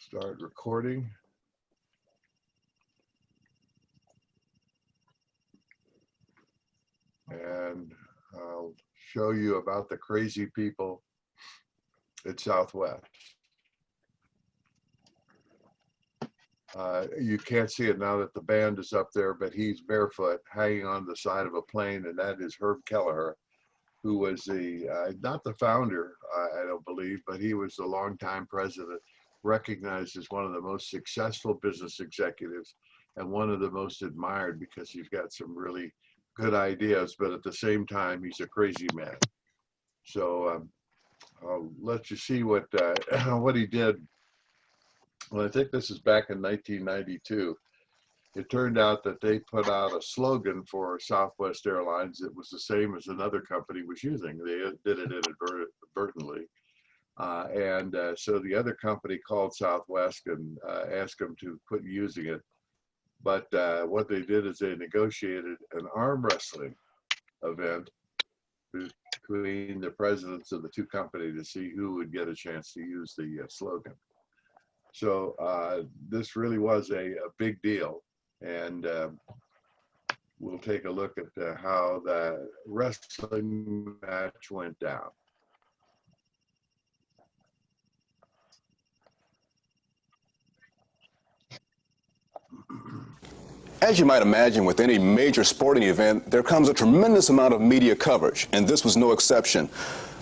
Start recording. And I'll show you about the crazy people at Southwest. You can't see it now that the band is up there, but he's barefoot hanging on the side of a plane, and that is Herb Kelleher, who was the, not the founder, I don't believe, but he was the longtime president, recognized as one of the most successful business executives and one of the most admired because he's got some really good ideas, but at the same time, he's a crazy man. So I'll let you see what he did. Well, I think this is back in 1992. It turned out that they put out a slogan for Southwest Airlines that was the same as another company was using. They did it inadvertently. So the other company called Southwest and asked them to quit using it. But what they did is they negotiated an arm wrestling event between the presidents of the two companies to see who would get a chance to use the slogan. So this really was a big deal. And we'll take a look at how the wrestling match went down. As you might imagine, with any major sporting event, there comes a tremendous amount of media coverage, and this was no exception.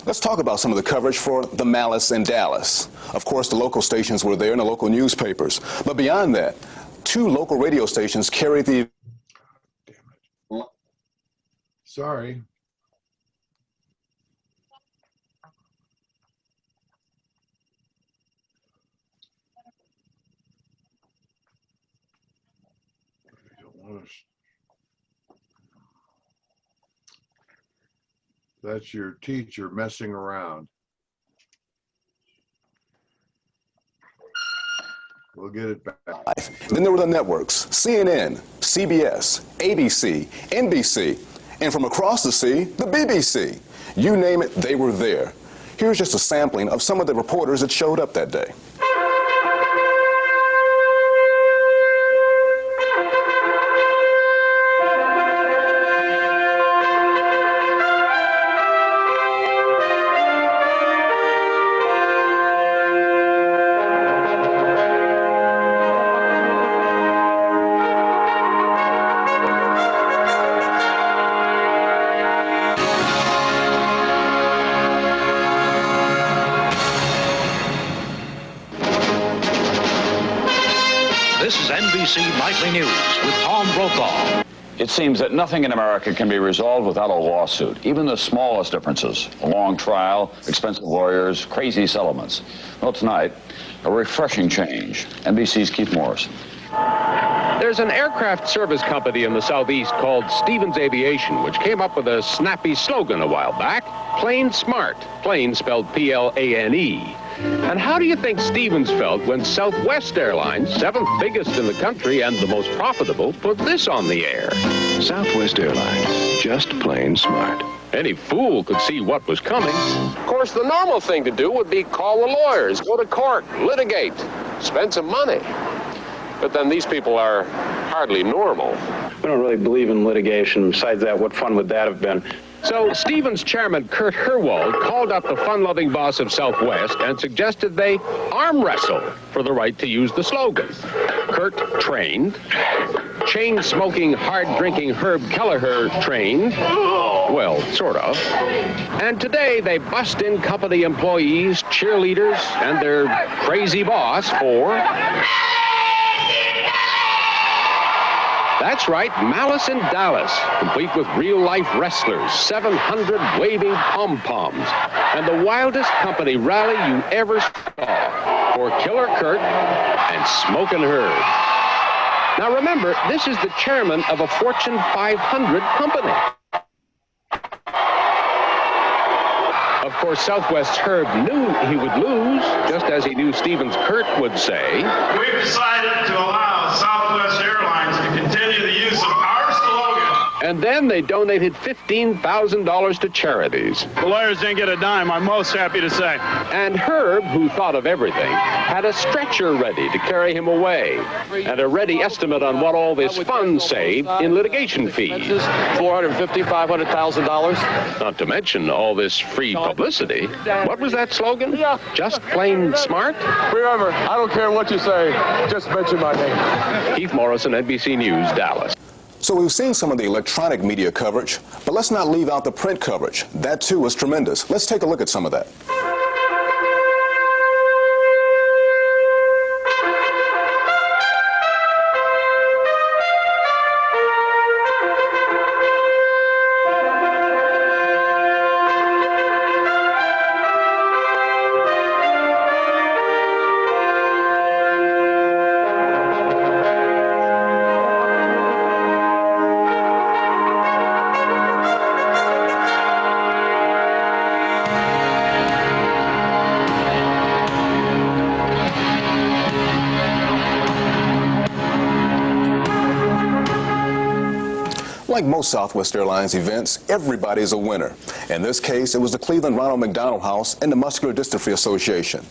Let's talk about some of the coverage for the Malice in Dallas. Of course, the local stations were there and the local newspapers. But beyond that, 2 local radio stations carried the... Damn it. Sorry. I don't want to... That's your teacher messing around. We'll get it back. Then there were the networks, CNN, CBS, ABC, NBC, and from across the sea, the BBC. You name it, they were there. Here's just a sampling of some of the reporters that showed up that day. This is NBC Nightly News with Tom Brokaw. It seems that nothing in America can be resolved without a lawsuit, even the smallest differences. A long trial, expensive lawyers, crazy settlements. Well, tonight, a refreshing change. NBC's Keith Morrison. There's an aircraft service company in the Southeast called Stevens Aviation, which came up with a snappy slogan a while back, Plain Smart, plain spelled P-L-A-N-E. And how do you think Stevens felt when Southwest Airlines, 7th biggest in the country and the most profitable, put this on the air? Southwest Airlines, just plain smart. Any fool could see what was coming. Of course, the normal thing to do would be call the lawyers, go to court, litigate, spend some money. But then these people are hardly normal. We don't really believe in litigation. Besides that, what fun would that have been? So Stevens chairman Kurt Herwold called up the fun-loving boss of Southwest and suggested they arm wrestle for the right to use the slogan. Kurt trained. Chain-smoking, hard-drinking Herb Kelleher trained. Well, sort of. And today they bust in company employees, cheerleaders, and their crazy boss for... That's right, Malice in Dallas, complete with real-life wrestlers, 700 waving pom-poms, and the wildest company rally you ever saw for Killer Kurt and Smokin' Herb. Now remember, this is the chairman of a Fortune 500 company. Of course, Southwest's Herb knew he would lose, just as he knew Stevens' Kurt would say. We've decided to allow Southwest Airlines to continue the use of our slogan. And then they donated $15,000 to charities. The lawyers didn't get a dime, I'm most happy to say. And Herb, who thought of everything, had a stretcher ready to carry him away, and a ready estimate on what all this fund saved in litigation fees. $450,000, $500,000. Not to mention all this free publicity. What was that slogan? Just plain smart? Remember, I don't care what you say, just mention my name. Keith Morrison, NBC News, Dallas. So we've seen some of the electronic media coverage, but let's not leave out the print coverage. That too is tremendous. Let's take a look at some of that. Like most Southwest Airlines events, everybody's a winner. In this case, it was the Cleveland Ronald McDonald House and the Muscular Dystrophy Association.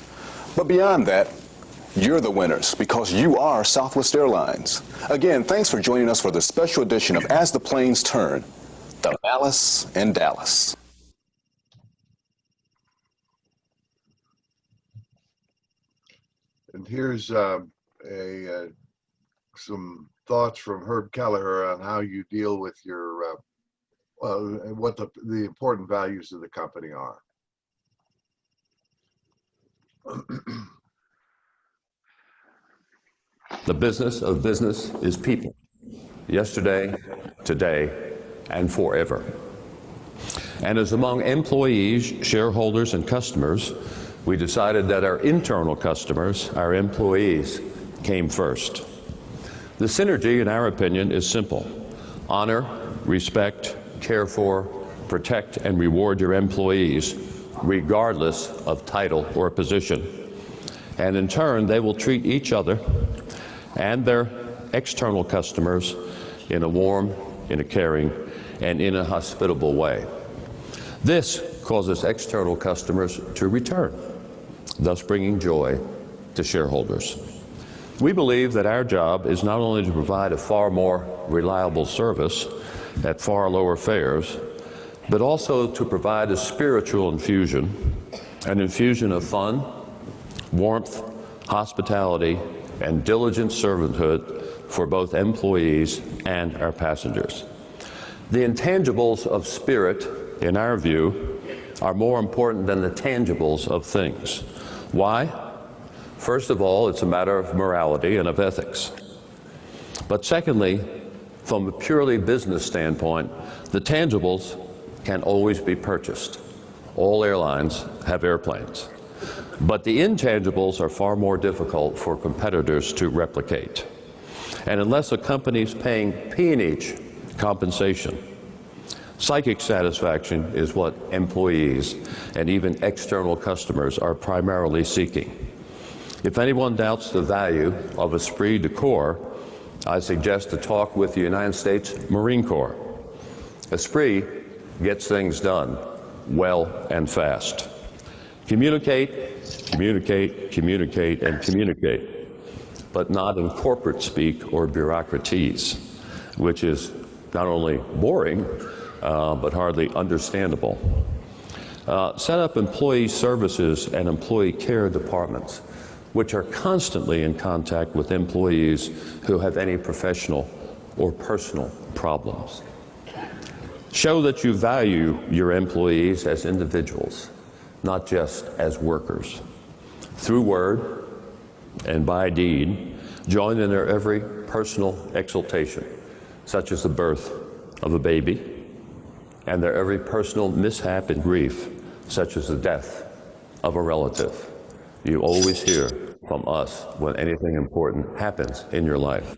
But beyond that, you're the winners because you are Southwest Airlines. Again, thanks for joining us for this special edition of As the Planes Turn, the Malice in Dallas. And here's some thoughts from Herb Kelleher on how you deal with your and what the important values of the company are. The business of business is people, yesterday, today, and forever. And as among employees, shareholders, and customers, we decided that our internal customers, our employees, came first. The synergy, in our opinion, is simple. Honor, respect, care for, protect, and reward your employees, regardless of title or position. And in turn, they will treat each other and their external customers in a warm, in a caring, and in a hospitable way. This causes external customers to return, thus bringing joy to shareholders. We believe that our job is not only to provide a far more reliable service at far lower fares, but also to provide a spiritual infusion, an infusion of fun, warmth, hospitality, and diligent servanthood for both employees and our passengers. The intangibles of spirit, in our view, are more important than the tangibles of things. Why? First of all, it's a matter of morality and of ethics. But secondly, from a purely business standpoint, the tangibles can always be purchased. All airlines have airplanes. But the intangibles are far more difficult for competitors to replicate. And unless a company is paying peonage compensation, psychic satisfaction is what employees and even external customers are primarily seeking. If anyone doubts the value of esprit de corps, I suggest to talk with the United States Marine Corps. Esprit gets things done well and fast. Communicate, communicate, communicate, and communicate, but not in corporate speak or bureaucraties, which is not only boring, but hardly understandable. Set up employee services and employee care departments, which are constantly in contact with employees who have any professional or personal problems. Show that you value your employees as individuals, not just as workers. Through word and by deed, join in their every personal exaltation, such as the birth of a baby, and their every personal mishap and grief, such as the death of a relative. You always hear from us when anything important happens in your life.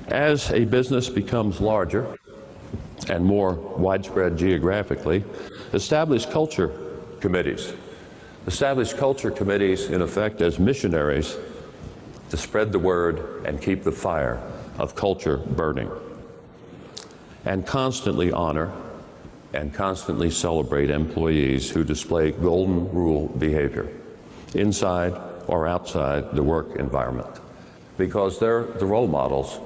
As a business becomes larger and more widespread geographically, establish culture committees. Establish culture committees, in effect, as missionaries to spread the word and keep the fire of culture burning. and constantly honor and constantly celebrate employees who display golden rule behavior inside or outside the work environment, because they're the role models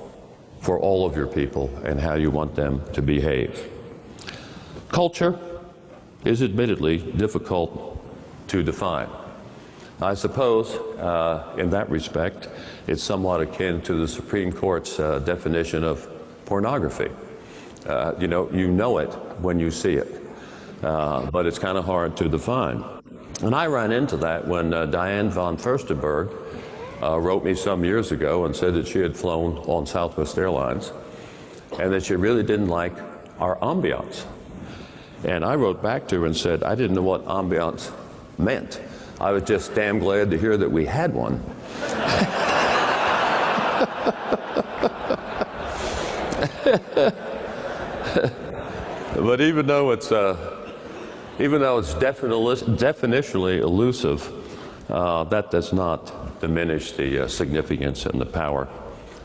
for all of your people and how you want them to behave. Culture is admittedly difficult to define. I suppose in that respect, it's somewhat akin to the Supreme Court's definition of pornography. You know it when you see it, but it's kind of hard to define. And I ran into that when Diane von Furstenberg wrote me some years ago and said that she had flown on Southwest Airlines and that she really didn't like our ambiance. And I wrote back to her and said, I didn't know what ambiance meant. I was just damn glad to hear that we had one. But even though it's definitionally elusive, that does not diminish the significance and the power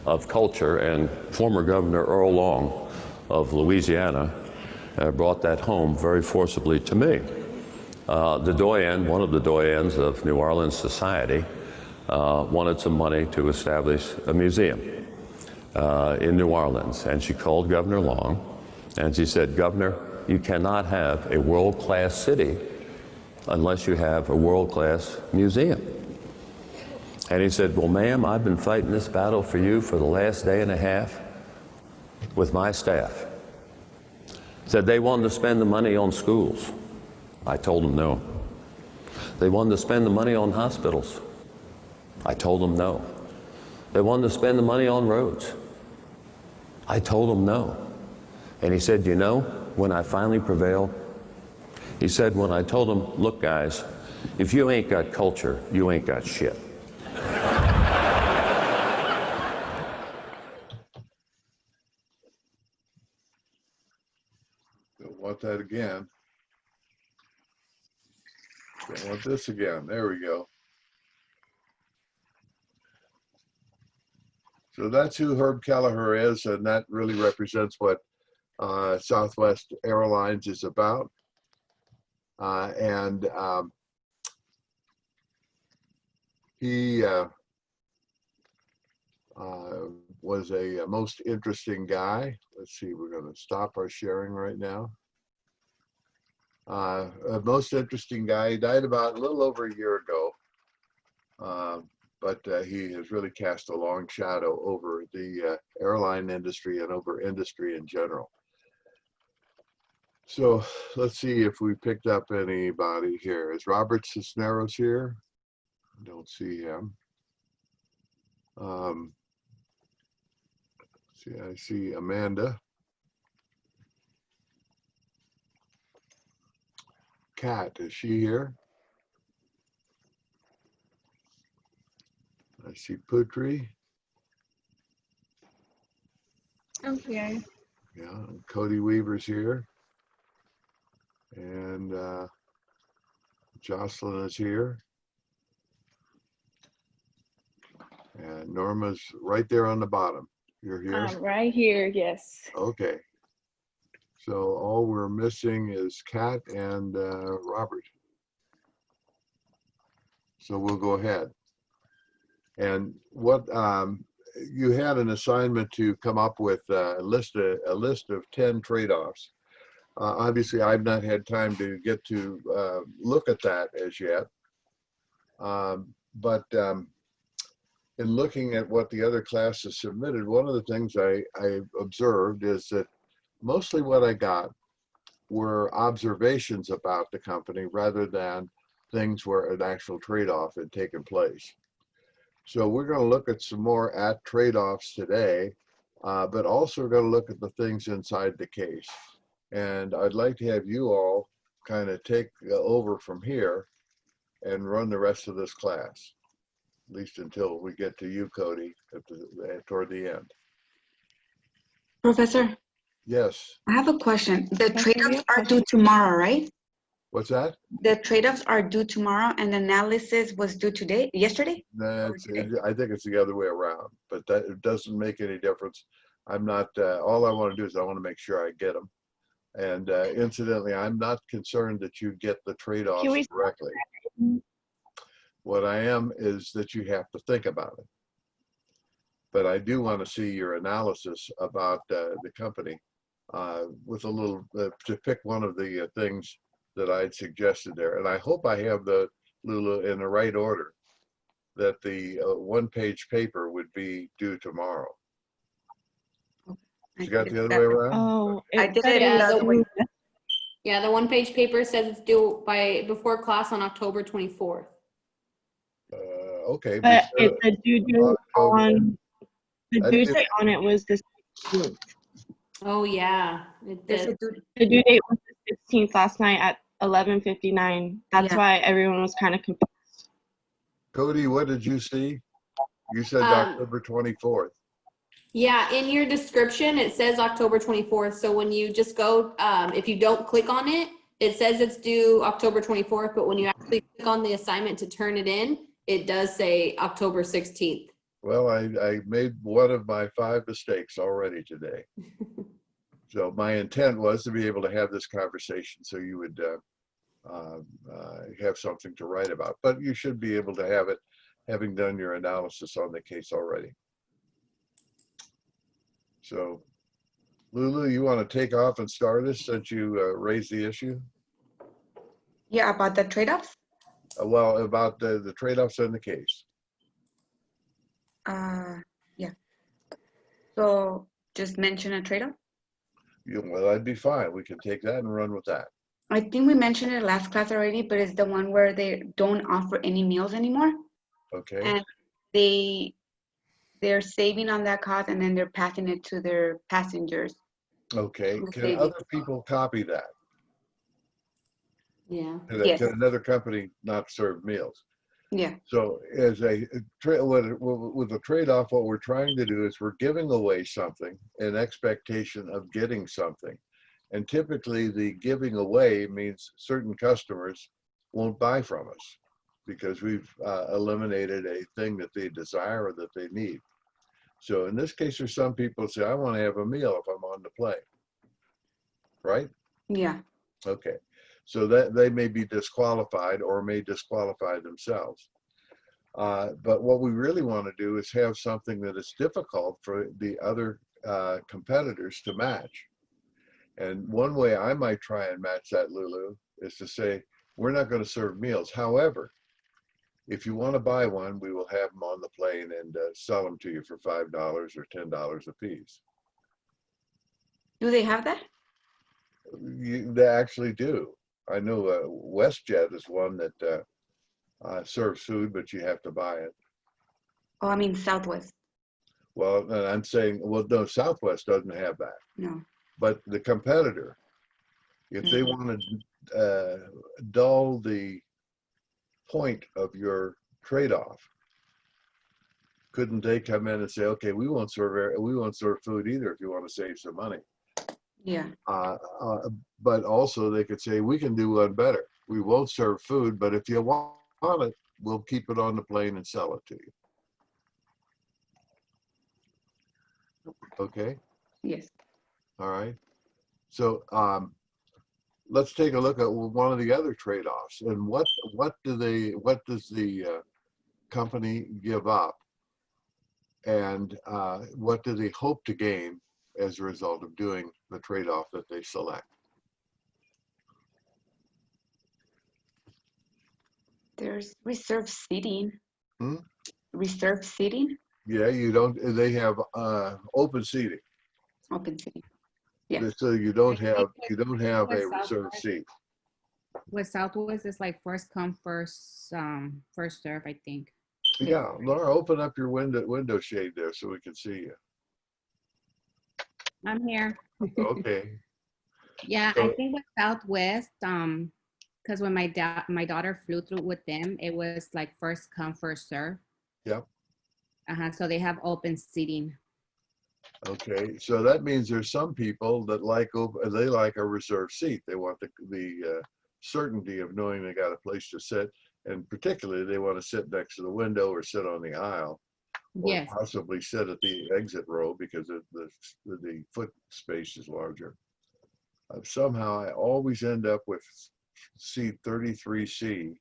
of culture. And former Governor Earl Long of Louisiana brought that home very forcibly to me. The doyen, one of the doyens of New Orleans society, wanted some money to establish a museum in New Orleans. And she called Governor Long and she said, Governor, you cannot have a world-class city unless you have a world-class museum. And he said, well, ma'am, I've been fighting this battle for you for the last day and a half with my staff. Said they wanted to spend the money on schools. I told them no. They wanted to spend the money on hospitals. I told them no. They wanted to spend the money on roads. I told them no. And he said, you know, when I finally prevailed, he said, when I told them, look, guys, if you ain't got culture, you ain't got shit. Don't want that again. Don't want this again. There we go. So that's who Herb Kelleher is, and that really represents what Southwest Airlines is about. He was a most interesting guy. Let's see, we're going to stop our sharing right now. A most interesting guy. He died about a little over a year ago, but he has really cast a long shadow over the airline industry and over industry in general. So let's see if we picked up anybody here. Is Robert Cisneros here? I don't see him. See, I see Amanda. Kat, is she here? I see Putri. Okay. Yeah, and Cody Weaver's here. And Jocelyn is here. And Norma's right there on the bottom. You're here? I'm right here, yes. Okay. So all we're missing is Kat and Robert. So we'll go ahead. And what you had an assignment to come up with a list of 10 trade-offs. Obviously, I've not had time to get to look at that as yet. But in looking at what the other classes submitted, one of the things I observed is that mostly what I got were observations about the company rather than things where an actual trade-off had taken place. So we're going to look at some more at trade-offs today, but also we're going to look at the things inside the case. And I'd like to have you all kind of take over from here and run the rest of this class, at least until we get to you, Cody, toward the end. Professor? Yes. I have a question. The trade-offs are due tomorrow, right? What's that? The trade-offs are due tomorrow and the analysis was due yesterday? I think it's the other way around, but that it doesn't make any difference. I'm not, all I want to do is I want to make sure I get them. And incidentally, I'm not concerned that you get the trade-offs correctly. What I am is that you have to think about it. But I do want to see your analysis about the company with a little, to pick one of the things that I'd suggested there. And I hope I have the, Lulu, in the right order, that the one-page paper would be due tomorrow. You got the other way around? Oh, I did it the other way. Yeah, the one-page paper says it's due before class on October 24th. Okay. But the due date on it was the 16th. Oh yeah, The due date was the 16th last night at 11:59. That's why everyone was kind of confused. Cody, what did you see? You said October 24th. Yeah, in your description, it says October 24th. So when you just go, if you don't click on it, it says it's due October 24th. But when you actually click on the assignment to turn it in, it does say October 16th. Well, I made one of my 5 mistakes already today. So my intent was to be able to have this conversation so you would have something to write about. But you should be able to have it, having done your analysis on the case already. So, Lulu, you want to take off and start us since you raised the issue? Yeah, about the trade-offs? Well, about the trade-offs in the case. Yeah. So just mention a trade-off? Well, that'd be fine. We can take that and run with that. I think we mentioned it last class already, but it's the one where they don't offer any meals anymore. Okay. And they're saving on that cost, and then they're passing it to their passengers. Okay. Can other people copy that? Yeah. Can another company not serve meals? Yeah. So as with the trade-off, what we're trying to do is we're giving away something in expectation of getting something. And typically the giving away means certain customers won't buy from us because we've eliminated a thing that they desire or that they need. So in this case, there's some people say, I want to have a meal if I'm on the plane, right? Yeah. Okay. So that they may be disqualified or may disqualify themselves. But what we really want to do is have something that is difficult for the other competitors to match. And one way I might try and match that, Lulu, is to say, we're not going to serve meals. However, if you want to buy one, we will have them on the plane and sell them to you for $5 or $10 a piece. Do they have that? They actually do. I know WestJet is one that serves food, but you have to buy it. Oh, I mean Southwest. Well, and I'm saying, well, no, Southwest doesn't have that. No. But the competitor, if they want to dull the point of your trade-off, couldn't they come in and say, okay, we won't serve food either if you want to save some money? Yeah. But also they could say, we can do one better. We won't serve food, but if you want it, we'll keep it on the plane and sell it to you. Okay? Yes. All right. So let's take a look at one of the other trade-offs. And what does the company give up? And what do they hope to gain as a result of doing the trade-off that they select? There's reserved seating. Hmm? Reserved seating? Yeah, they have open seating. Open seating. Yeah. So you don't have a reserved seat. With Southwest, it's like first come, first serve, I think. Yeah, Laura, open up your window shade there so we can see you. I'm here. Okay. Yeah, So, I think with Southwest, because when my daughter flew through with them, it was like first come, first serve. Yep. So they have open seating. Okay, so that means there's some people that like a reserved seat. They want the certainty of knowing they got a place to sit, and particularly they want to sit next to the window or sit on the aisle, or Yes. possibly sit at the exit row because the foot space is larger. Somehow I always end up with seat 33C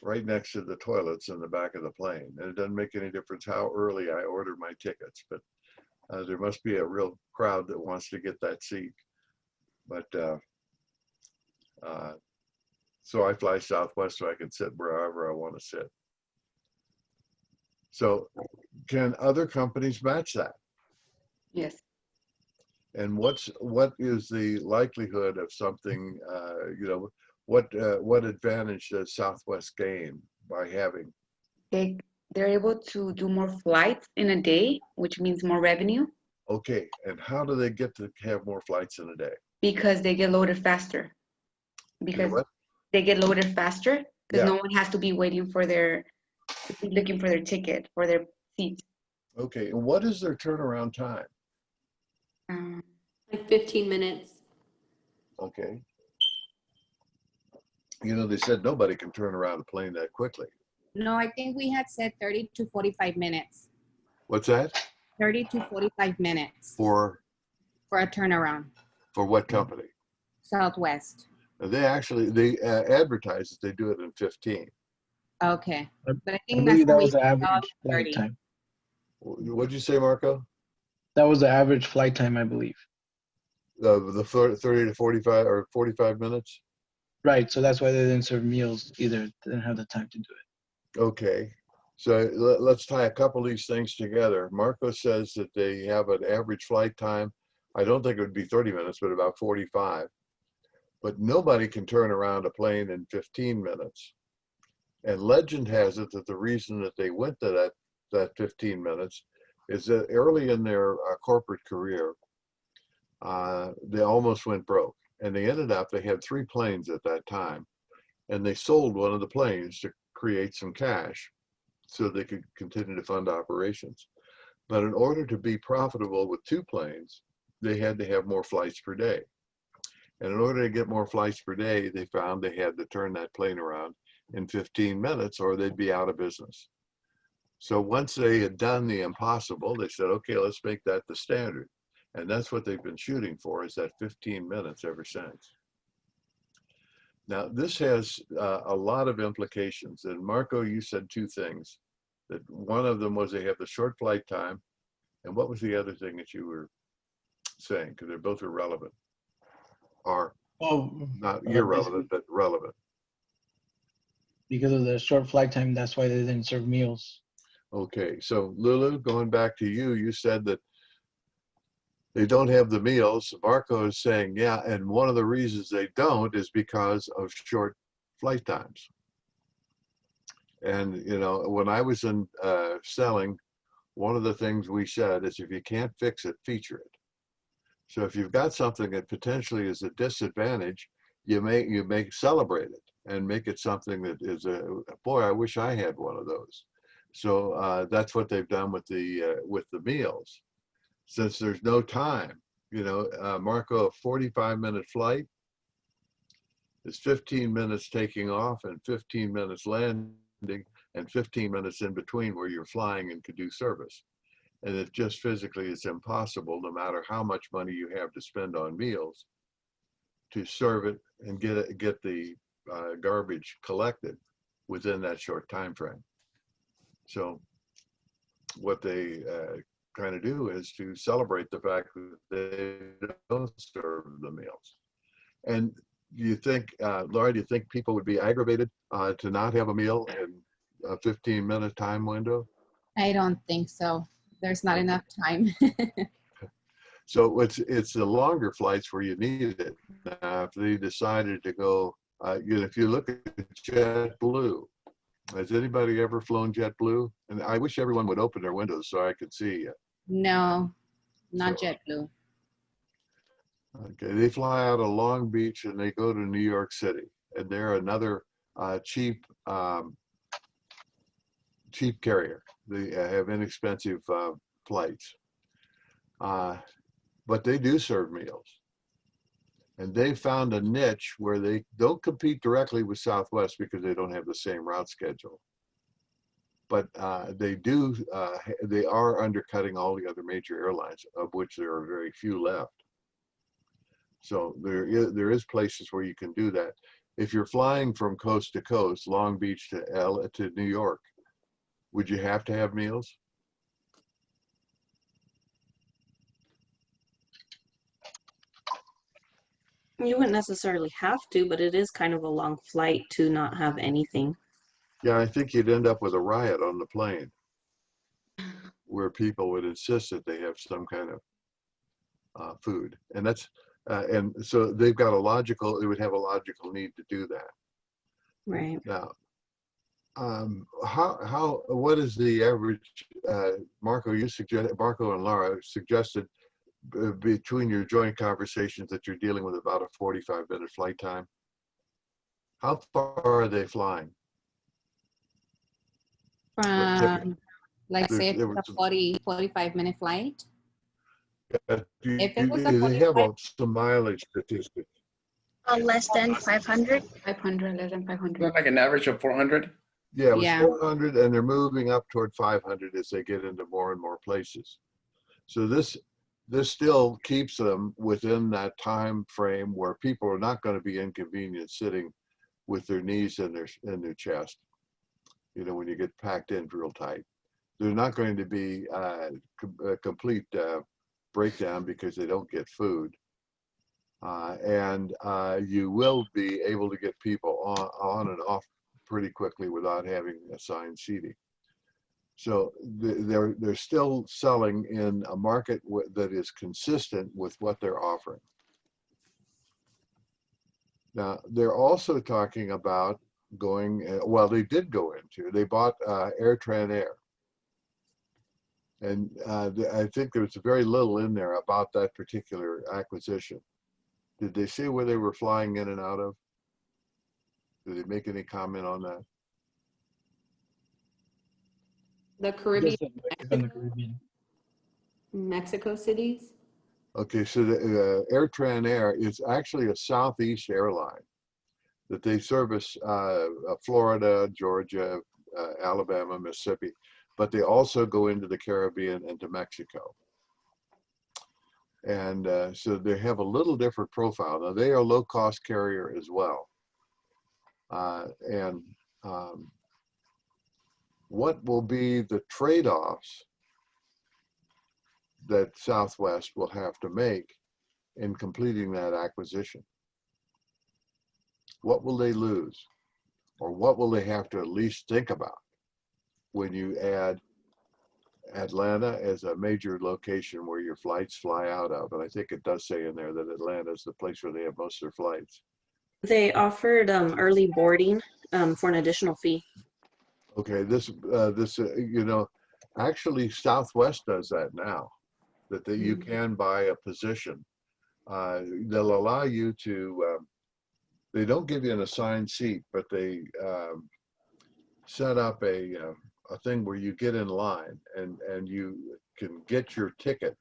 right next to the toilets in the back of the plane. And it doesn't make any difference how early I order my tickets, but there must be a real crowd that wants to get that seat. But so I fly Southwest so I can sit wherever I want to sit. So can other companies match that? Yes. And what is the likelihood of something, what advantage does Southwest gain by having? They're able to do more flights in a day, which means more revenue. Okay, and how do they get to have more flights in a day? Because they get loaded faster. Because they get loaded faster because no one has to be waiting for looking for their ticket, for their seat. Okay, and what is their turnaround time? Like 15 minutes. Okay. They said nobody can turn around a plane that quickly. No, I think we had said 30 to 45 minutes. What's that? 30 to 45 minutes. For a turnaround. For what company? Southwest. They advertise that they do it in 15. Okay. But I think I believe that was the average average flight time. What'd you say, Marco? That was the average flight time, I believe. The 30 to 45 or 45 minutes? Right, so that's why they didn't serve meals either. They didn't have the time to do it. Okay, so let's tie a couple of these things together. Marco says that they have an average flight time. I don't think it would be 30 minutes, but about 45. But nobody can turn around a plane in 15 minutes. And legend has it that the reason that they went to that 15 minutes is that early in their corporate career, they almost went broke. And they had 3 planes at that time. And they sold one of the planes to create some cash so they could continue to fund operations. But in order to be profitable with 2 planes, they had to have more flights per day. And in order to get more flights per day, they found they had to turn that plane around in 15 minutes or they'd be out of business. So once they had done the impossible, they said, okay, let's make that the standard. And that's what they've been shooting for, is that 15 minutes ever since. Now, this has a lot of implications. And Marco, you said 2 things. That one of them was they have the short flight time. And what was the other thing that you were saying? Because they're both irrelevant. Or not irrelevant, but relevant. Because of the short flight time, that's why they didn't serve meals. Okay, so Lulu, going back to you, you said that they don't have the meals. Marco is saying, yeah, and one of the reasons they don't is because of short flight times. And, when I was in selling, one of the things we said is if you can't fix it, feature it. So if you've got something that potentially is a disadvantage, you may celebrate it and make it something that is boy, I wish I had one of those. So that's what they've done with the meals. Since there's no time, Marco, a 45-minute flight is 15 minutes taking off and 15 minutes landing and 15 minutes in between where you're flying and could do service. And it just physically is impossible, no matter how much money you have to spend on meals, to serve it and get the garbage collected within that short time frame. So what they kind of do is to celebrate the fact that they don't serve the meals. And do you think, Laura, do you think people would be aggravated to not have a meal in a 15-minute time window? I don't think so. There's not enough time. So it's the longer flights where you need it. If they decided to go, if you look at JetBlue, has anybody ever flown JetBlue? And I wish everyone would open their windows so I could see you. No, not JetBlue. Okay, they fly out of Long Beach and they go to New York City, and they're another cheap carrier. They have inexpensive flights, but they do serve meals. And they found a niche where they don't compete directly with Southwest because they don't have the same route schedule. but they are undercutting all the other major airlines, of which there are very few left. So there is places where you can do that. If you're flying from coast to coast, Long Beach to New York, would you have to have meals? You wouldn't necessarily have to, but it is kind of a long flight to not have anything. Yeah, I think you'd end up with a riot on the plane where people would insist that they have some kind of food. And so they would have a logical need to do that. Right. Now, what is the average, Marco and Laura suggested between your joint conversations that you're dealing with about a 45-minute flight time. How far are they flying? From, like, say if it's a 45-minute flight. If it was they have some mileage statistics. Less than 500. 500, less than 500. Like an average of 400? Yeah, it was 400, and they're moving up toward 500 as they get into more and more places. So this still keeps them within that time frame where people are not going to be inconvenienced sitting with their knees in their chest. You know, when you get packed in real tight, there's not going to be a complete breakdown because they don't get food. And you will be able to get people on and off pretty quickly without having assigned seating. So they're still selling in a market that is consistent with what they're offering. Now, they're also talking about going, well, they did go into, they bought Air. And I think there was very little in there about that particular acquisition. Did they say where they were flying in and out of? Did they make any comment on that? The Caribbean. Mexico cities. Okay, so the Air is actually a Southeast airline that they service Florida, Georgia, Alabama, Mississippi, but they also go into the Caribbean and to Mexico. And so they have a little different profile. Now they are a low-cost carrier as well. What will be the trade-offs that Southwest will have to make in completing that acquisition? What will they lose? Or what will they have to at least think about when you add Atlanta as a major location where your flights fly out of? And I think it does say in there that Atlanta is the place where they have most of their flights. They offered early boarding for an additional fee. Okay, you know, actually Southwest does that now, that you can buy a position. They'll allow you to, they don't give you an assigned seat, but they set up a thing where you get in line and you can get your ticket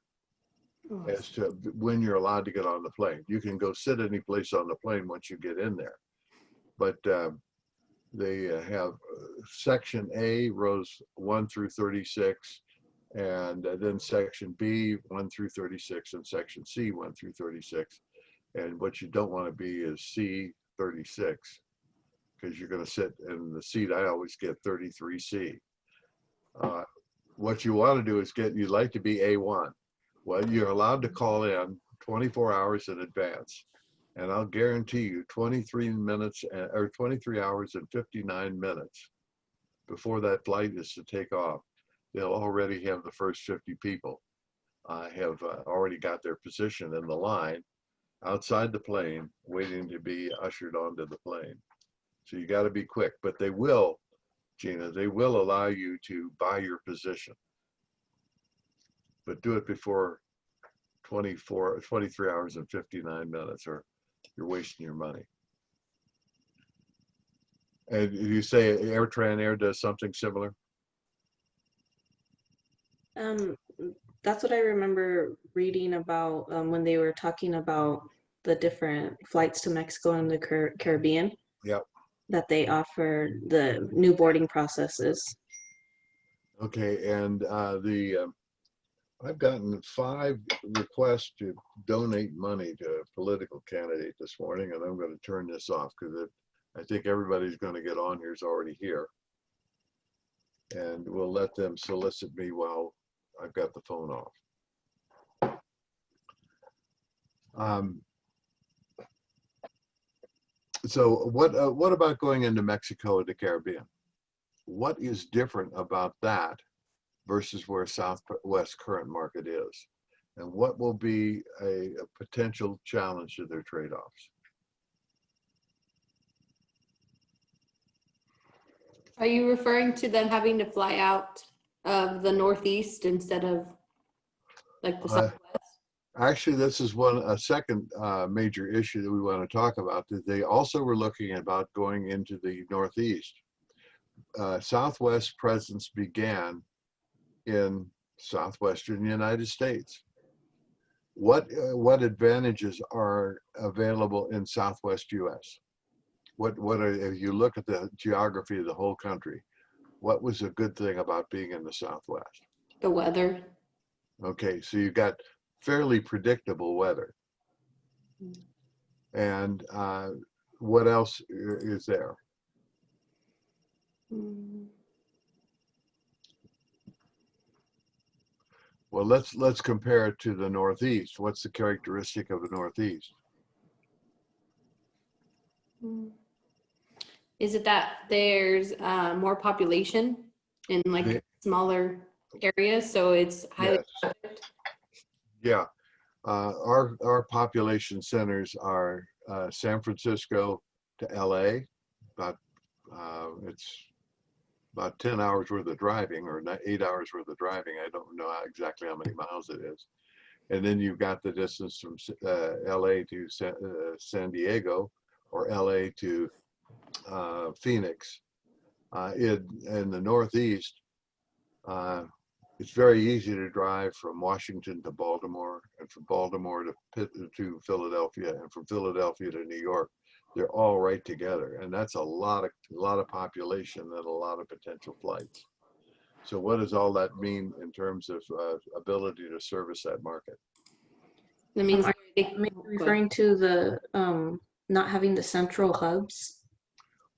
as to when you're allowed to get on the plane. You can go sit any place on the plane once you get in there. But they have section A, rows 1 through 36, and then section B, 1 through 36, and section C, 1 through 36. And what you don't want to be is C, 36, because you're going to sit in the seat. I always get 33C. What you want to do is you'd like to be A1. Well, you're allowed to call in 24 hours in advance. And I'll guarantee you 23 hours and 59 minutes before that flight is to take off, they'll already have the first 50 people have already got their position in the line outside the plane, waiting to be ushered onto the plane. So you got to be quick, but they will, Gina, they will allow you to buy your position, but do it before 23 hours and 59 minutes or you're wasting your money. And you say Air does something similar? That's what I remember reading about when they were talking about the different flights to Mexico and the Caribbean. Yep. That they offer the new boarding processes. Okay, and I've gotten 5 requests to donate money to a political candidate this morning, and I'm going to turn this off because I think everybody's going to get on here is already here. And we'll let them solicit me while I've got the phone off. So what about going into Mexico and the Caribbean? What is different about that versus where Southwest current market is? And what will be a potential challenge to their trade-offs? Are you referring to them having to fly out of the Northeast instead of like the Southwest? Actually, this is a second major issue that we want to talk about. That they also were looking about going into the Northeast. Southwest presence began in southwestern United States. What advantages are available in Southwest U.S.? If you look at the geography of the whole country, what was a good thing about being in the Southwest? The weather. Okay, so you've got fairly predictable weather. And what else is there? Well, let's compare it to the Northeast. What's the characteristic of the Northeast? Is it that there's more population in like smaller areas, so it's highly trafficked? Yeah, our population centers are San Francisco to LA. It's about 10 hours worth of driving, or 8 hours worth of driving. I don't know exactly how many miles it is. And then you've got the distance from LA to San Diego, or LA to Phoenix. In the Northeast, it's very easy to drive from Washington to Baltimore, and from Baltimore to Philadelphia, and from Philadelphia to New York. They're all right together, and that's a lot of population and a lot of potential flights. So what does all that mean in terms of ability to service that market? That means are you referring to the not having the central hubs?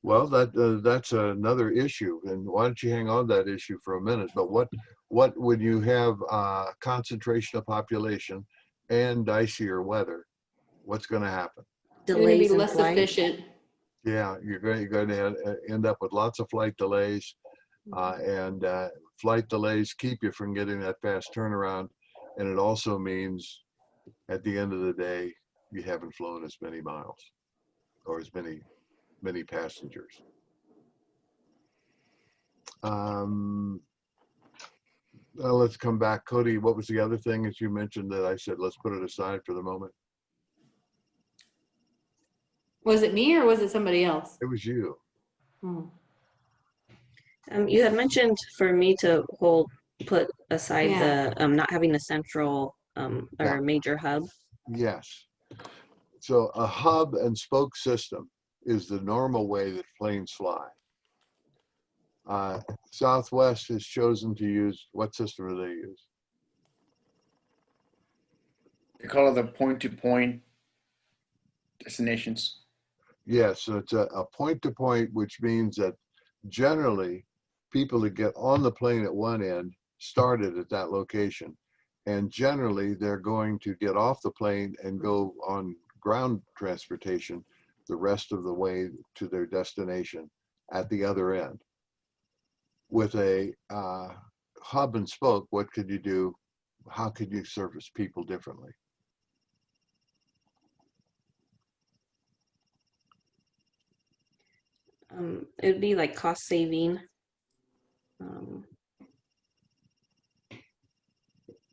Well, that's another issue, and why don't you hang on that issue for a minute? But what when you have concentration of population and dicier weather, what's going to happen? Delays, be less efficient. Yeah, you're going to end up with lots of flight delays, and flight delays keep you from getting that fast turnaround, and it also means at the end of the day you haven't flown as many miles or as many passengers. Let's come back. Cody, what was the other thing that you mentioned that I said, let's put it aside for the moment? Was it me or was it somebody else? It was you. You had mentioned for me to put aside the not having a central or major hub. Yes. So a hub and spoke system is the normal way that planes fly. Southwest has chosen to use, what system do they use? They call it the point-to-point destinations. Yes, so it's a point-to-point, which means that generally people that get on the plane at one end started at that location. And generally they're going to get off the plane and go on ground transportation the rest of the way to their destination at the other end. With a hub and spoke, what could you do? How could you service people differently? It would be like cost saving.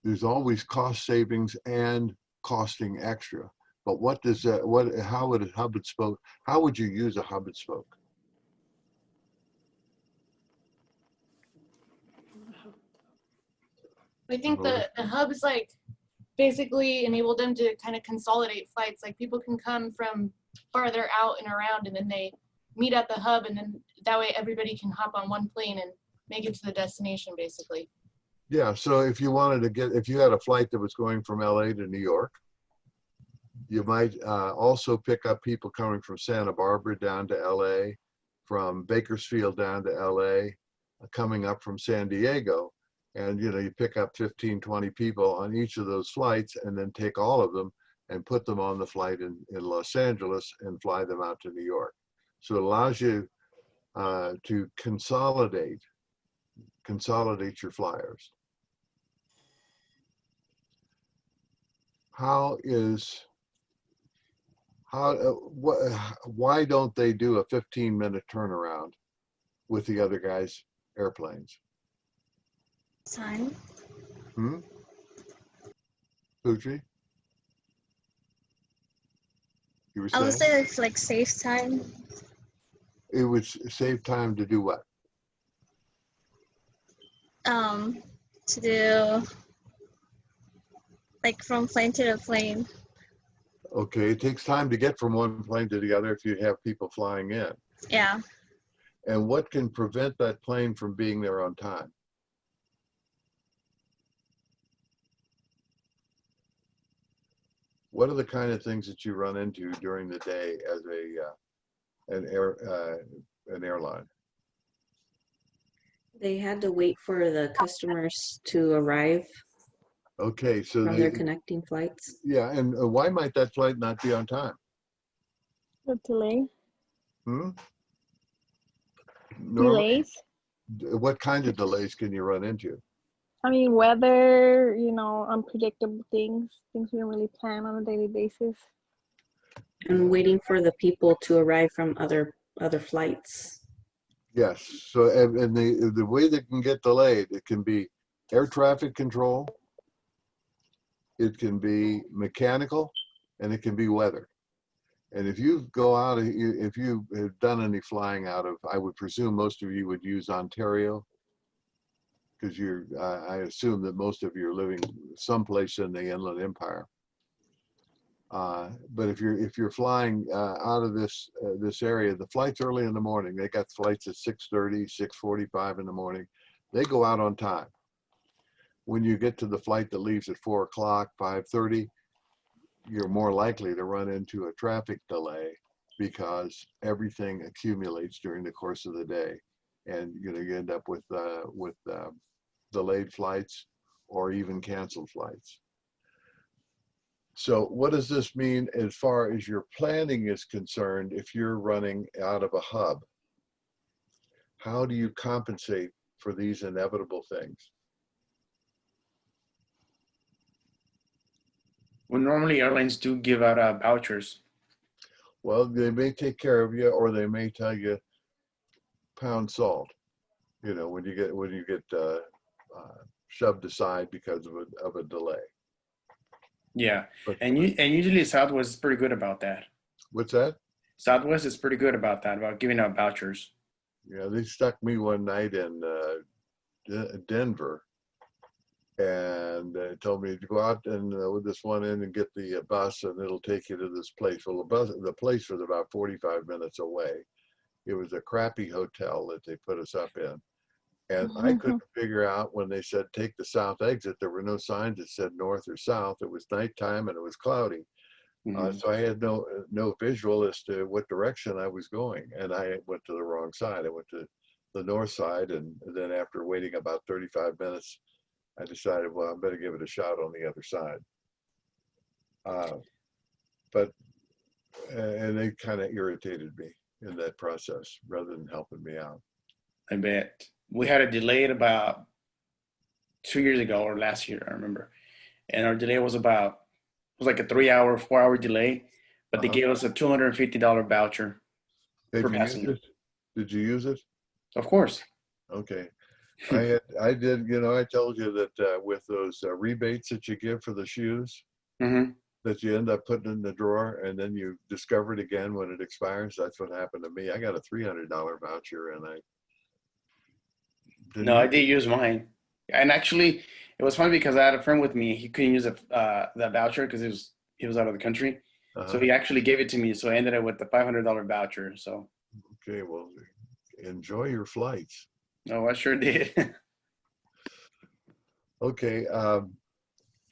There's always cost savings and costing extra. But what does that? How would a hub and spoke? How would you use a hub and spoke? I think the hub is like basically enabled them to kind of consolidate flights. Like people can come from farther out and around, and then they meet at the hub, and then that way everybody can hop on one plane and make it to the destination, basically. Yeah, so if you wanted to if you had a flight that was going from LA to New York, you might also pick up people coming from Santa Barbara down to LA, from Bakersfield down to LA, coming up from San Diego. And, you know, you pick up 15, 20 people on each of those flights and then take all of them and put them on the flight in Los Angeles and fly them out to New York. So it allows you to consolidate your flyers. Why don't they do a 15-minute turnaround with the other guys' airplanes? Time. Fuji? You were I would saying? say it's like safe time. It would save time to do what? To do like from plane to the plane. Okay, it takes time to get from one plane to the other if you have people flying in. Yeah. And what can prevent that plane from being there on time? What are the kind of things that you run into during the day as an airline? They had to wait for the customers to arrive Okay, so from their connecting flights. Yeah, and why might that flight not be on time? The delay. Normally, Delays. what kind of delays can you run into? I mean, weather, you know, unpredictable things we don't really plan on a daily basis. And waiting for the people to arrive from other flights. Yes, so and the way they can get delayed, it can be air traffic control, it can be mechanical, and it can be weather. And if you go out, if you have done any flying out of, I would presume most of you would use Ontario, because I assume that most of you are living someplace in the Inland Empire. But if you're flying out of this area, the flight's early in the morning. They got flights at 6:30, 6:45 in the morning. They go out on time. When you get to the flight that leaves at 4 o'clock, 5:30, you're more likely to run into a traffic delay because everything accumulates during the course of the day, and you end up with delayed flights or even canceled flights. So what does this mean as far as your planning is concerned? If you're running out of a hub, how do you compensate for these inevitable things? Well, normally airlines do give out vouchers. Well, they may take care of you, or they may tell you pound salt. You know, when you get shoved aside because of a delay. Yeah, and usually Southwest is pretty good about that. What's that? Southwest is pretty good about that, about giving out vouchers. Yeah, they stuck me one night in Denver, and told me to go out and with this one end and get the bus, and it'll take you to this place. Well, the place was about 45 minutes away. It was a crappy hotel that they put us up in. And I couldn't figure out when they said take the south exit. There were no signs that said north or south. It was nighttime and it was cloudy. So I had no visual as to what direction I was going. And I went to the wrong side. I went to the north side. And then after waiting about 35 minutes, I decided, well, I better give it a shot on the other side. And they kind of irritated me in that process rather than helping me out. I bet. We had a delay about 2 years ago or last year, I remember. And our delay was like a 3-hour, 4-hour delay, but they gave us a $250 voucher per passenger. Did you use it? Of course. Okay. I did, I told you that with those rebates that you give for the shoes, that you end up putting in the drawer and then you discover it again when it expires. That's what happened to me. I got a $300 voucher and I did use mine. And actually, it was funny because I had a friend with me. He couldn't use that voucher because he was out of the country. So he actually gave it to me. So I ended up with the $500 voucher. So. Okay, well, enjoy your flights. No, I sure did. Okay,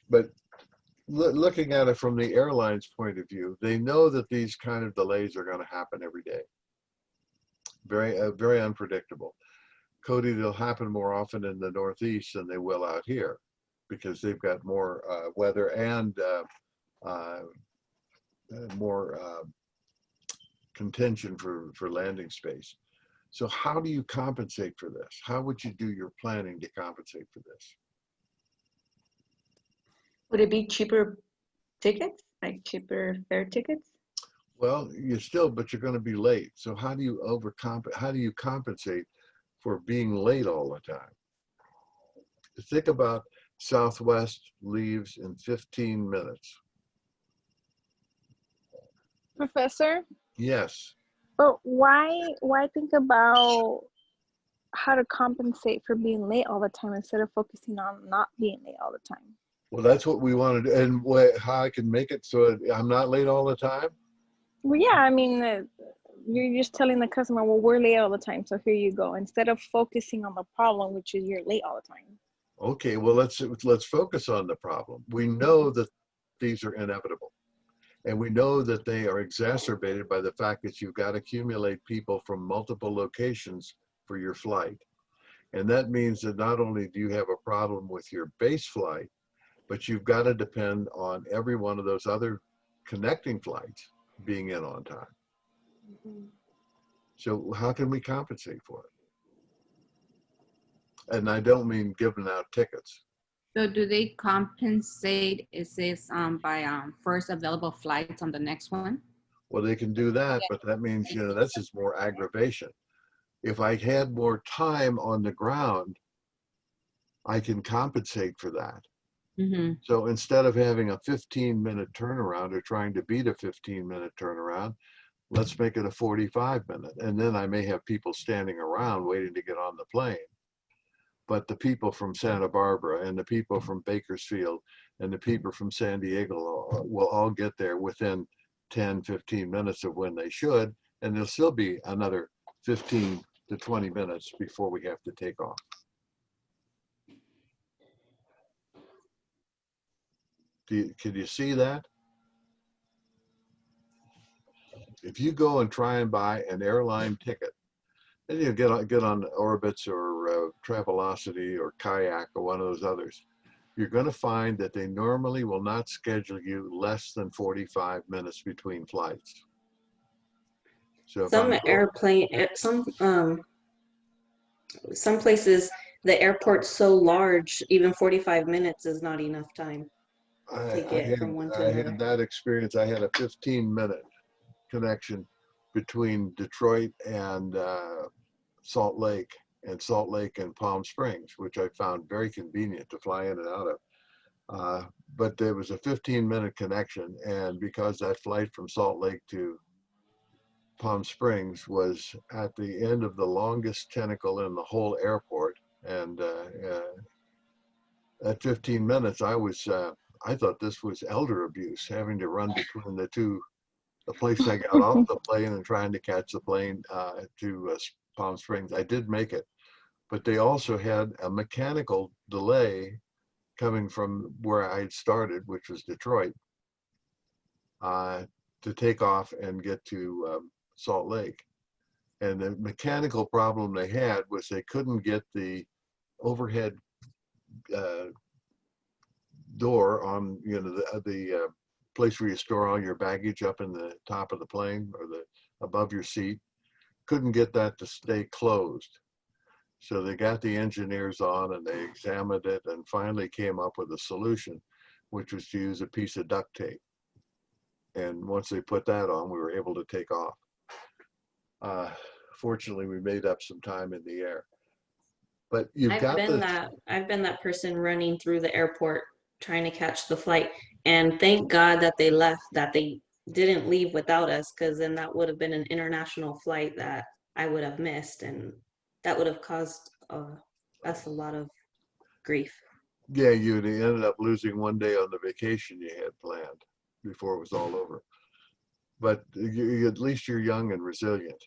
but looking at it from the airline's point of view, they know that these kind of delays are going to happen every day. Very unpredictable. Cody, they'll happen more often in the Northeast than they will out here because they've got more weather and more contention for landing space. So how do you compensate for this? How would you do your planning to compensate for this? Would it be cheaper tickets, like cheaper fare tickets? Well, but you're going to be late. So how do you compensate for being late all the time? Think about Southwest leaves in 15 minutes. Professor? Yes. But why think about how to compensate for being late all the time instead of focusing on not being late all the time? Well, that's what we want to do. And how I can make it so I'm not late all the time? Well, yeah, I mean, you're just telling the customer, well, we're late all the time, so here you go. Instead of focusing on the problem, which is you're late all the time. Okay, well, let's focus on the problem. We know that these are inevitable. And we know that they are exacerbated by the fact that you've got to accumulate people from multiple locations for your flight. And that means that not only do you have a problem with your base flight, but you've got to depend on every one of those other connecting flights being in on time. Mm-hmm. So how can we compensate for it? And I don't mean giving out tickets. So do they compensate, is this by first available flights on the next one? Well, they can do that, but that means, that's just more aggravation. If I had more time on the ground, I can compensate for that. Mm-hmm. So instead of having a 15-minute turnaround or trying to beat a 15-minute turnaround, let's make it a 45-minute. And then I may have people standing around waiting to get on the plane. But the people from Santa Barbara and the people from Bakersfield and the people from San Diego will all get there within 10, 15 minutes of when they should. And there'll still be another 15 to 20 minutes before we have to take off. Can you see that? If you go and try and buy an airline ticket, and you get on Orbitz or Travelocity or Kayak or one of those others, you're going to find that they normally will not schedule you less than 45 minutes between flights. So some places the airport's so large, even 45 minutes is not enough time to get from one to another. I had that experience. I had a 15-minute connection between Detroit and Salt Lake and Palm Springs, which I found very convenient to fly in and out of. But there was a 15-minute connection, and because that flight from Salt Lake to Palm Springs was at the end of the longest tentacle in the whole airport, and at 15 minutes, I thought this was elder abuse, having to run between the place I got off the plane and trying to catch the plane to Palm Springs. I did make it, but they also had a mechanical delay coming from where I had started, which was Detroit, to take off and get to Salt Lake. And the mechanical problem they had was they couldn't get the overhead door on, the place where you store all your baggage up in the top of the plane or above your seat. Couldn't get that to stay closed. So they got the engineers on and they examined it and finally came up with a solution, which was to use a piece of duct tape. And once they put that on, we were able to take off. Fortunately, we made up some time in the air. But I've been that person running through the airport trying to catch the flight, and thank God that they left, that they didn't leave without us, because then that would have been an international flight that I would have missed, and that would have caused us a lot of grief. Yeah, you ended up losing one day on the vacation you had planned before it was all over. But at least you're young and resilient.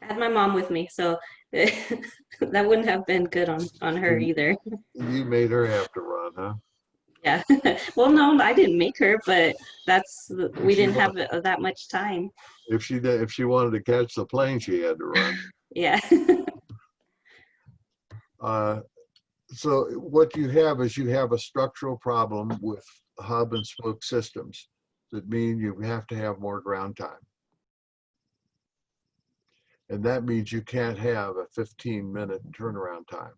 I had my mom with me, so that wouldn't have been good on her either. You made her have to run, huh? Yeah. Well, no, I didn't make her, but we She didn't have wa- that much time. If she wanted to catch the plane, she had to run. Yeah. So what you have is you have a structural problem with hub and spoke systems that mean you have to have more ground time. And that means you can't have a 15-minute turnaround time.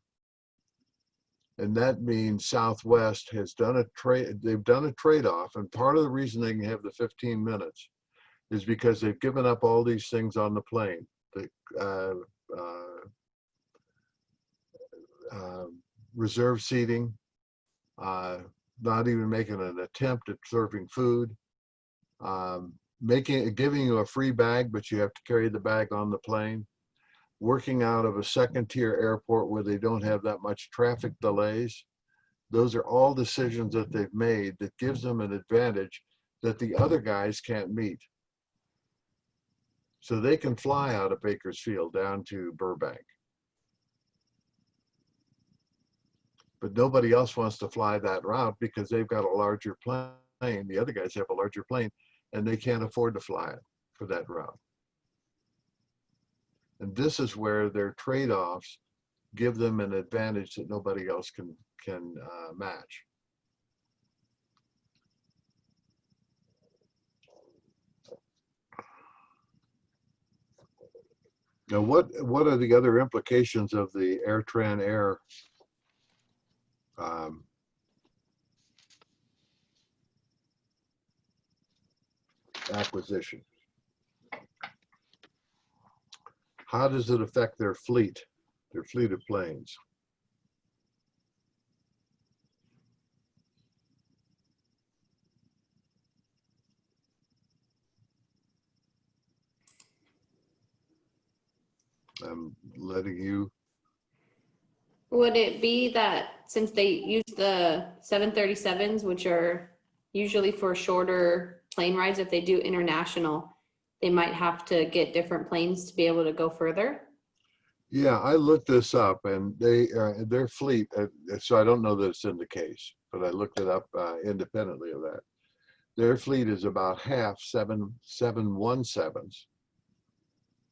And that means Southwest has done a trade-off. And part of the reason they can have the 15 minutes is because they've given up all these things on the plane. Reserve seating, not even making an attempt at serving food, giving you a free bag, but you have to carry the bag on the plane, working out of a second-tier airport where they don't have that much traffic delays. Those are all decisions that they've made that gives them an advantage that the other guys can't meet. So they can fly out of Bakersfield down to Burbank. But nobody else wants to fly that route because they've got a larger plane. The other guys have a larger plane and they can't afford to fly it for that route. And this is where their trade-offs give them an advantage that nobody else can match. Now, what are the other implications of the AirTran Air acquisition? How does it affect their fleet of planes? I'm letting you. Would it be that since they use the 737s, which are usually for shorter plane rides, if they do international, they might have to get different planes to be able to go further? Yeah, I looked this up, and their fleet. So I don't know that it's in the case, but I looked it up independently of that. Their fleet is about half 717s,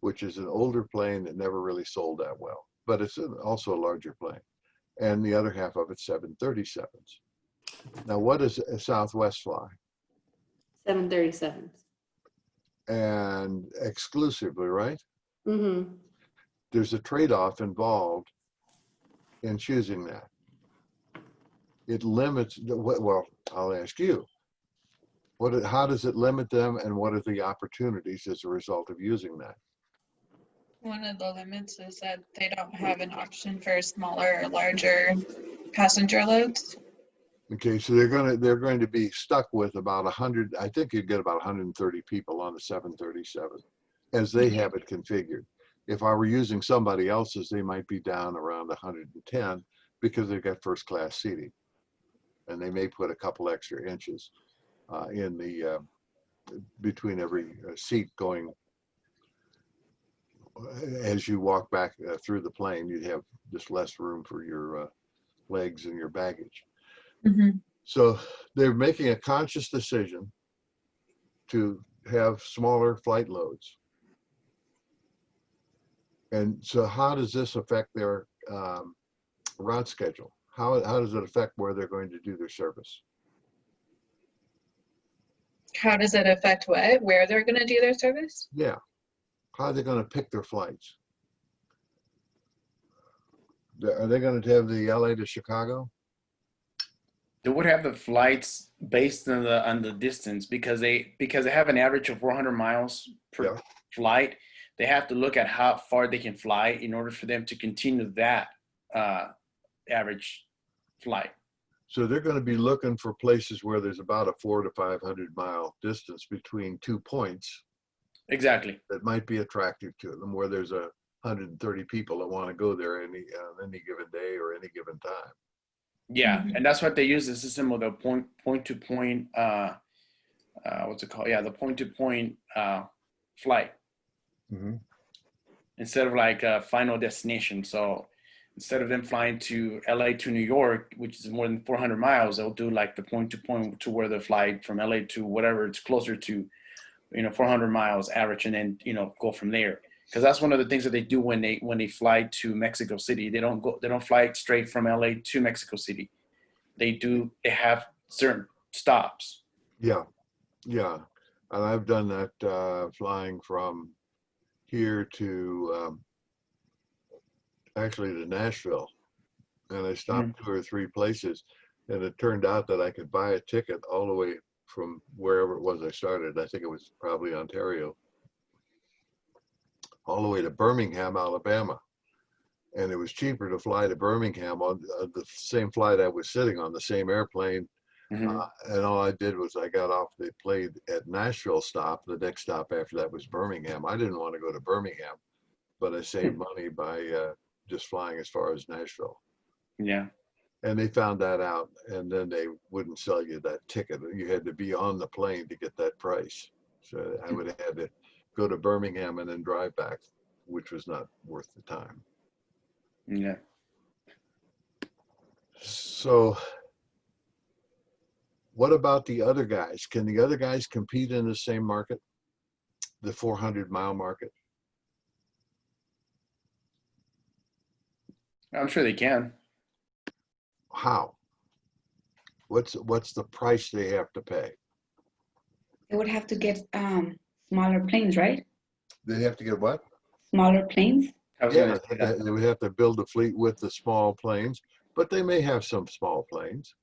which is an older plane that never really sold that well, but it's also a larger plane. And the other half of it's 737s. Now, what does Southwest fly? 737s. And exclusively, right? Mm-hmm. There's a trade-off involved in choosing that. It limits, well, I'll ask you, how does it limit them and what are the opportunities as a result of using that? One of the limits is that they don't have an option for smaller or larger passenger loads. Okay, so they're going to be stuck with about 100. I think you'd get about 130 people on the 737 as they have it configured. If I were using somebody else's, they might be down around 110 because they've got first class seating, and they may put a couple extra inches in the between every seat going. As you walk back through the plane, you'd have just less room for your legs and your baggage. Mm-hmm. So they're making a conscious decision to have smaller flight loads. And so how does this affect their route schedule? How does it affect where they're going to do their service? How does it affect what? Where they're going to do their service? Yeah. How are they going to pick their flights? Are they going to have the LA to Chicago? They would have the flights based on the distance because they have an average of 400 miles per flight. They have to look at how far they can fly in order for them to continue that average flight. So they're going to be looking for places where there's about a 400 to 500 mile distance between 2 points. Exactly. That might be attractive to them, where there's 130 people that want to go there any given day or any given time. Yeah, and that's what they use, the system of the point to point. What's it called? Yeah, the point to point flight. Mm-hmm. instead of like a final destination. So instead of them flying to LA to New York, which is more than 400 miles, they'll do like the point to point to where they fly from LA to whatever it's closer to, 400 miles average, and then, go from there. Because that's one of the things that they do when they fly to Mexico City. They don't fly straight from LA to Mexico City. They have certain stops. Yeah, yeah. And I've done that flying from here to actually to Nashville. And I stopped 2 or 3 places. And it turned out that I could buy a ticket all the way from wherever it was I started. I think it was probably Ontario, all the way to Birmingham, Alabama. And it was cheaper to fly to Birmingham on the same flight I was sitting on, the same airplane. And all I did was I got off the plane at Nashville stop. The next stop after that was Birmingham. I didn't want to go to Birmingham, but I saved money by just flying as far as Nashville. Yeah. And they found that out, and then they wouldn't sell you that ticket. You had to be on the plane to get that price. So I would have had to go to Birmingham and then drive back, which was not worth the time. Yeah. So what about the other guys? Can the other guys compete in the same market, the 400-mile market? I'm sure they can. How? What's the price they have to pay? They would have to get smaller planes, right? They have to get what? Smaller planes? Yeah, they would have to build a fleet with the small planes, but they may have some small planes.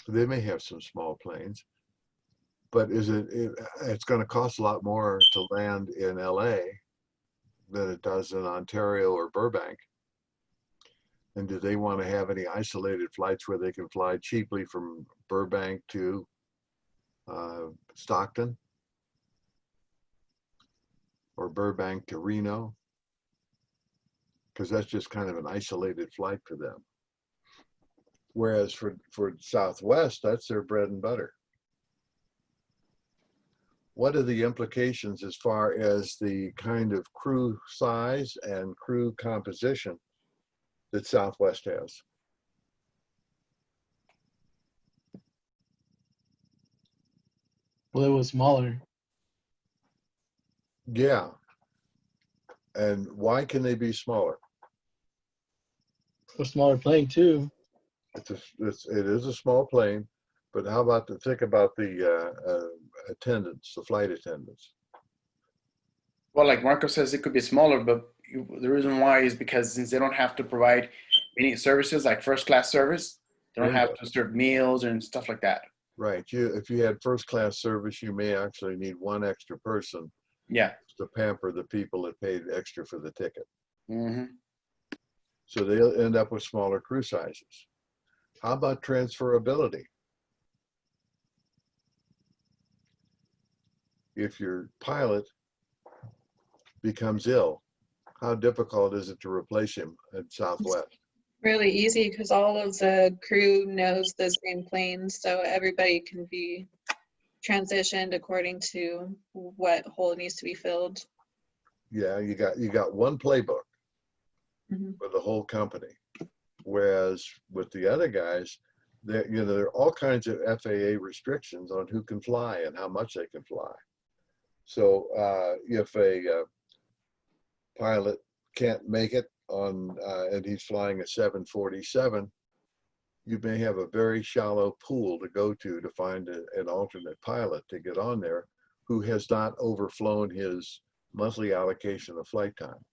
They may have some small planes, but it's going to cost a lot more to land in LA than it does in Ontario or Burbank. And do they want to have any isolated flights where they can fly cheaply from Burbank to Stockton or Burbank to Reno? Because that's just kind of an isolated flight for them. Whereas for Southwest, that's their bread and butter. What are the implications as far as the kind of crew size and crew composition that Southwest has? Well, it was smaller. Yeah. And why can they be smaller? A smaller plane too. It is a small plane, but how about think about the attendants, the flight attendants? Well, like Marco says, it could be smaller, but the reason why is because since they don't have to provide many services like first class service, they don't have to serve meals and stuff like that. Right. If you had first class service, you may actually need one extra person. Yeah. To pamper the people that paid extra for the ticket. Mm-hmm. So they'll end up with smaller crew sizes. How about transferability? If your pilot becomes ill, how difficult is it to replace him at Southwest? Really easy because all of the crew knows the same planes, so everybody can be transitioned according to what hole needs to be filled. Yeah, you got one playbook for the whole company. Whereas with the other guys, there are all kinds of FAA restrictions on who can fly and how much they can fly. So if a pilot can't make it on and he's flying a 747, you may have a very shallow pool to go to find an alternate pilot to get on there who has not overflown his monthly allocation of flight time.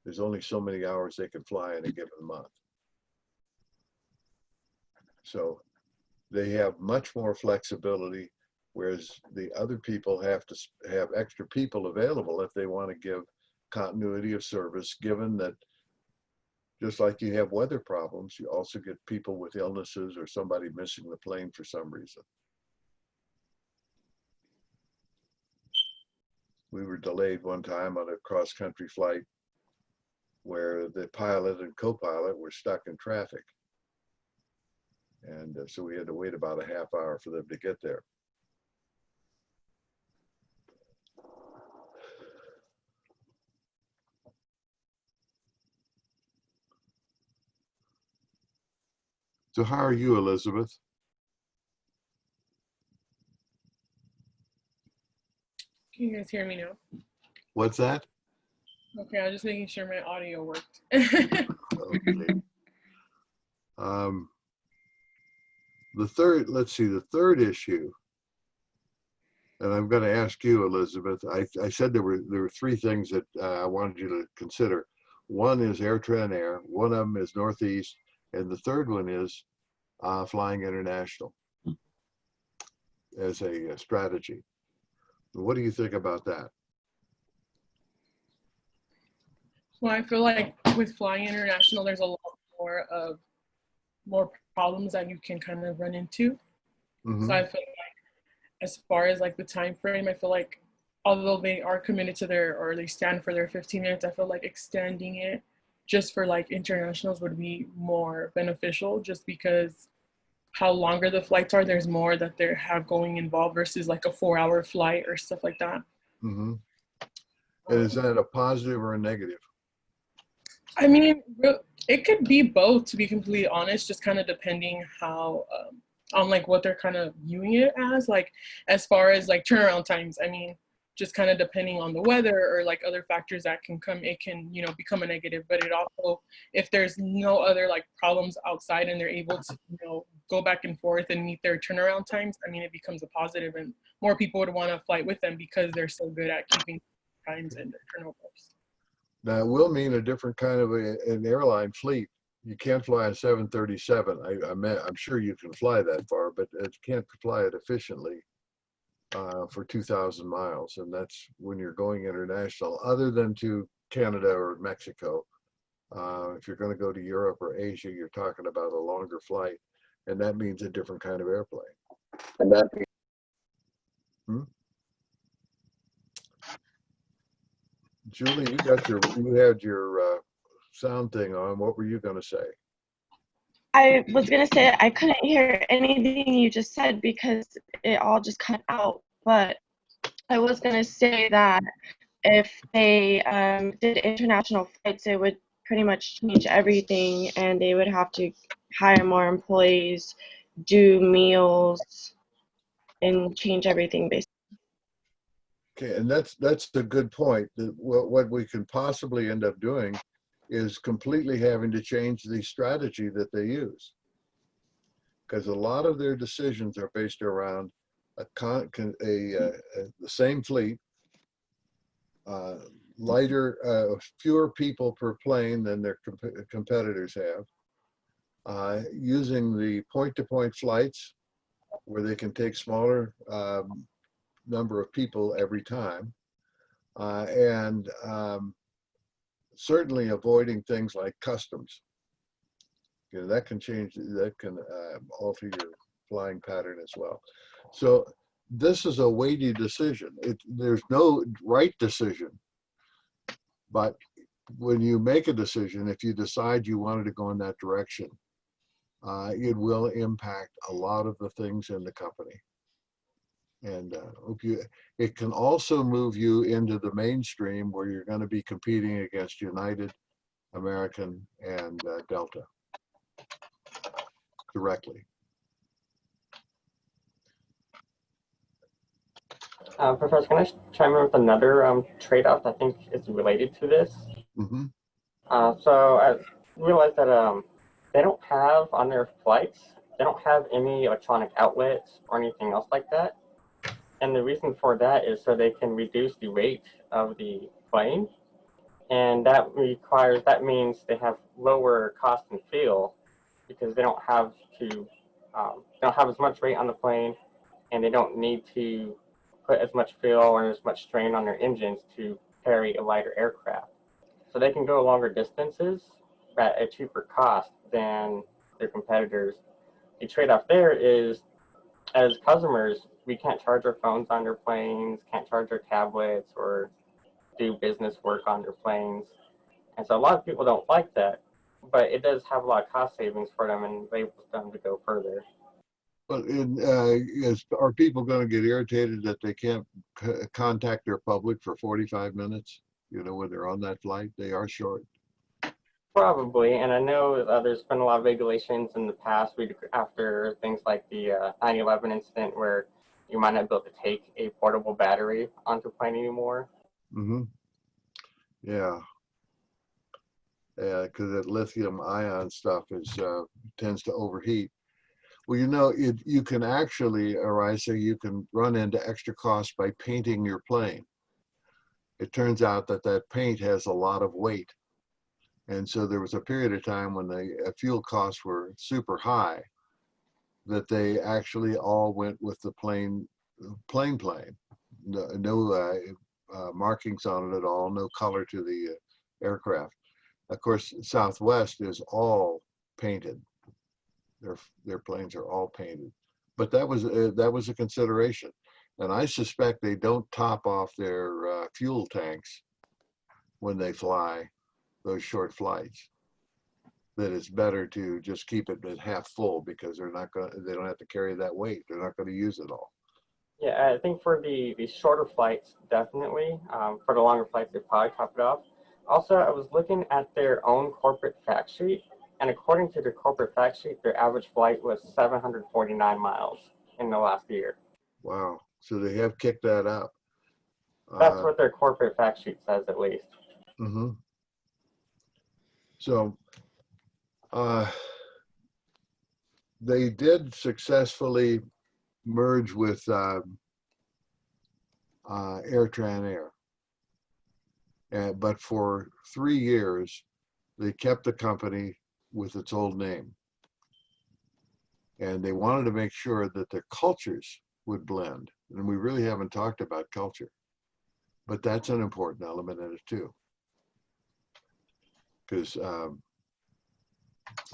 There's only so many hours they can fly in a given month. So they have much more flexibility, whereas the other people have to have extra people available if they want to give continuity of service, given that just like you have weather problems, you also get people with illnesses or somebody missing the plane for some reason. We were delayed one time on a cross-country flight where the pilot and co-pilot were stuck in traffic. And so we had to wait about a half hour for them to get there. So how are you, Elizabeth? Can you guys hear me now? What's that? Okay, I was just making sure my audio worked. Okay. The third issue, and I'm going to ask you, Elizabeth. I said there were three things that I wanted you to consider. One is AirTran Air, one of them is Northeast, and the third one is flying international as a strategy. What do you think about that? Well, I feel like with flying international, there's a lot more problems that you can kind of run into. Mm-hmm. So I feel like as far as like the time frame, I feel like although they are committed to or they stand for their 15 minutes, I feel like extending it just for like internationals would be more beneficial, just because how longer the flights are, there's more that they have going involved versus like a 4-hour flight or stuff like that. Mm-hmm. And is that a positive or a negative? I mean, it could be both, to be completely honest, just kind of depending how on like what they're kind of viewing it as far as like turnaround times. I mean, just kind of depending on the weather or like other factors that can come, it can, become a negative. But it also, if there's no other like problems outside and they're able to, go back and forth and meet their turnaround times, I mean, it becomes a positive and more people would want to flight with them because they're so good at keeping times and their turnovers. Now, it will mean a different kind of an airline fleet. You can't fly a 737. I'm sure you can fly that far, but it can't fly it efficiently for 2,000 miles. And that's when you're going international, other than to Canada or Mexico. If you're going to go to Europe or Asia, you're talking about a longer flight. And that means a different kind of airplane. And that Julie, you had your sound thing on. What were you going to say? I was going to say I couldn't hear anything you just said because it all just cut out. But I was going to say that if they did international flights, it would pretty much change everything, and they would have to hire more employees, do meals, and change everything basically. Okay, and that's a good point. That what we can possibly end up doing is completely having to change the strategy that they use, because a lot of their decisions are based around the same fleet, lighter, fewer people per plane than their competitors have, using the point-to-point flights where they can take smaller number of people every time, and certainly avoiding things like customs. That can change, that can alter your flying pattern as well. So this is a weighty decision. There's no right decision, but when you make a decision, if you decide you wanted to go in that direction, it will impact a lot of the things in the company. And it can also move you into the mainstream where you're going to be competing against United, American, and Delta directly. Professor, can I chime in with another trade-off I think is related to this? Mm-hmm. So I realized that they don't have on their flights, they don't have any electronic outlets or anything else like that. And the reason for that is so they can reduce the weight of the plane. And that means they have lower cost and fuel because they don't have as much weight on the plane, and they don't need to put as much fuel or as much strain on their engines to carry a lighter aircraft. So they can go longer distances at a cheaper cost than their competitors. The trade-off there is, as customers, we can't charge our phones on their planes, can't charge our tablets, or do business work on their planes. And so a lot of people don't like that, but it does have a lot of cost savings for them and enables them to go further. But are people going to get irritated that they can't contact their public for 45 minutes? When they're on that flight, they are short. Probably, and I know there's been a lot of regulations in the past after things like the 9/11 incident where you might not be able to take a portable battery onto a plane anymore. Mm-hmm. Yeah. Yeah, because that lithium ion stuff tends to overheat. Well, you can actually, Arisa, you can run into extra costs by painting your plane. It turns out that paint has a lot of weight. And so there was a period of time when the fuel costs were super high, that they actually all went with the plane. No markings on it at all, no color to the aircraft. Of course, Southwest is all painted. Their planes are all painted, but that was a consideration, and I suspect they don't top off their fuel tanks when they fly those short flights. That it's better to just keep it at half full because they don't have to carry that weight. They're not going to use it all. Yeah, I think for the shorter flights, definitely. For the longer flights, they probably top it off. Also, I was looking at their own corporate fact sheet, and according to the corporate fact sheet, their average flight was 749 miles in the last year. Wow. So they have kicked that up. That's what their corporate fact sheet says, at least. Mm-hmm. So they did successfully merge with Airtran Air. But for 3 years, they kept the company with its old name. And they wanted to make sure that their cultures would blend. And we really haven't talked about culture, but that's an important element in it too. Because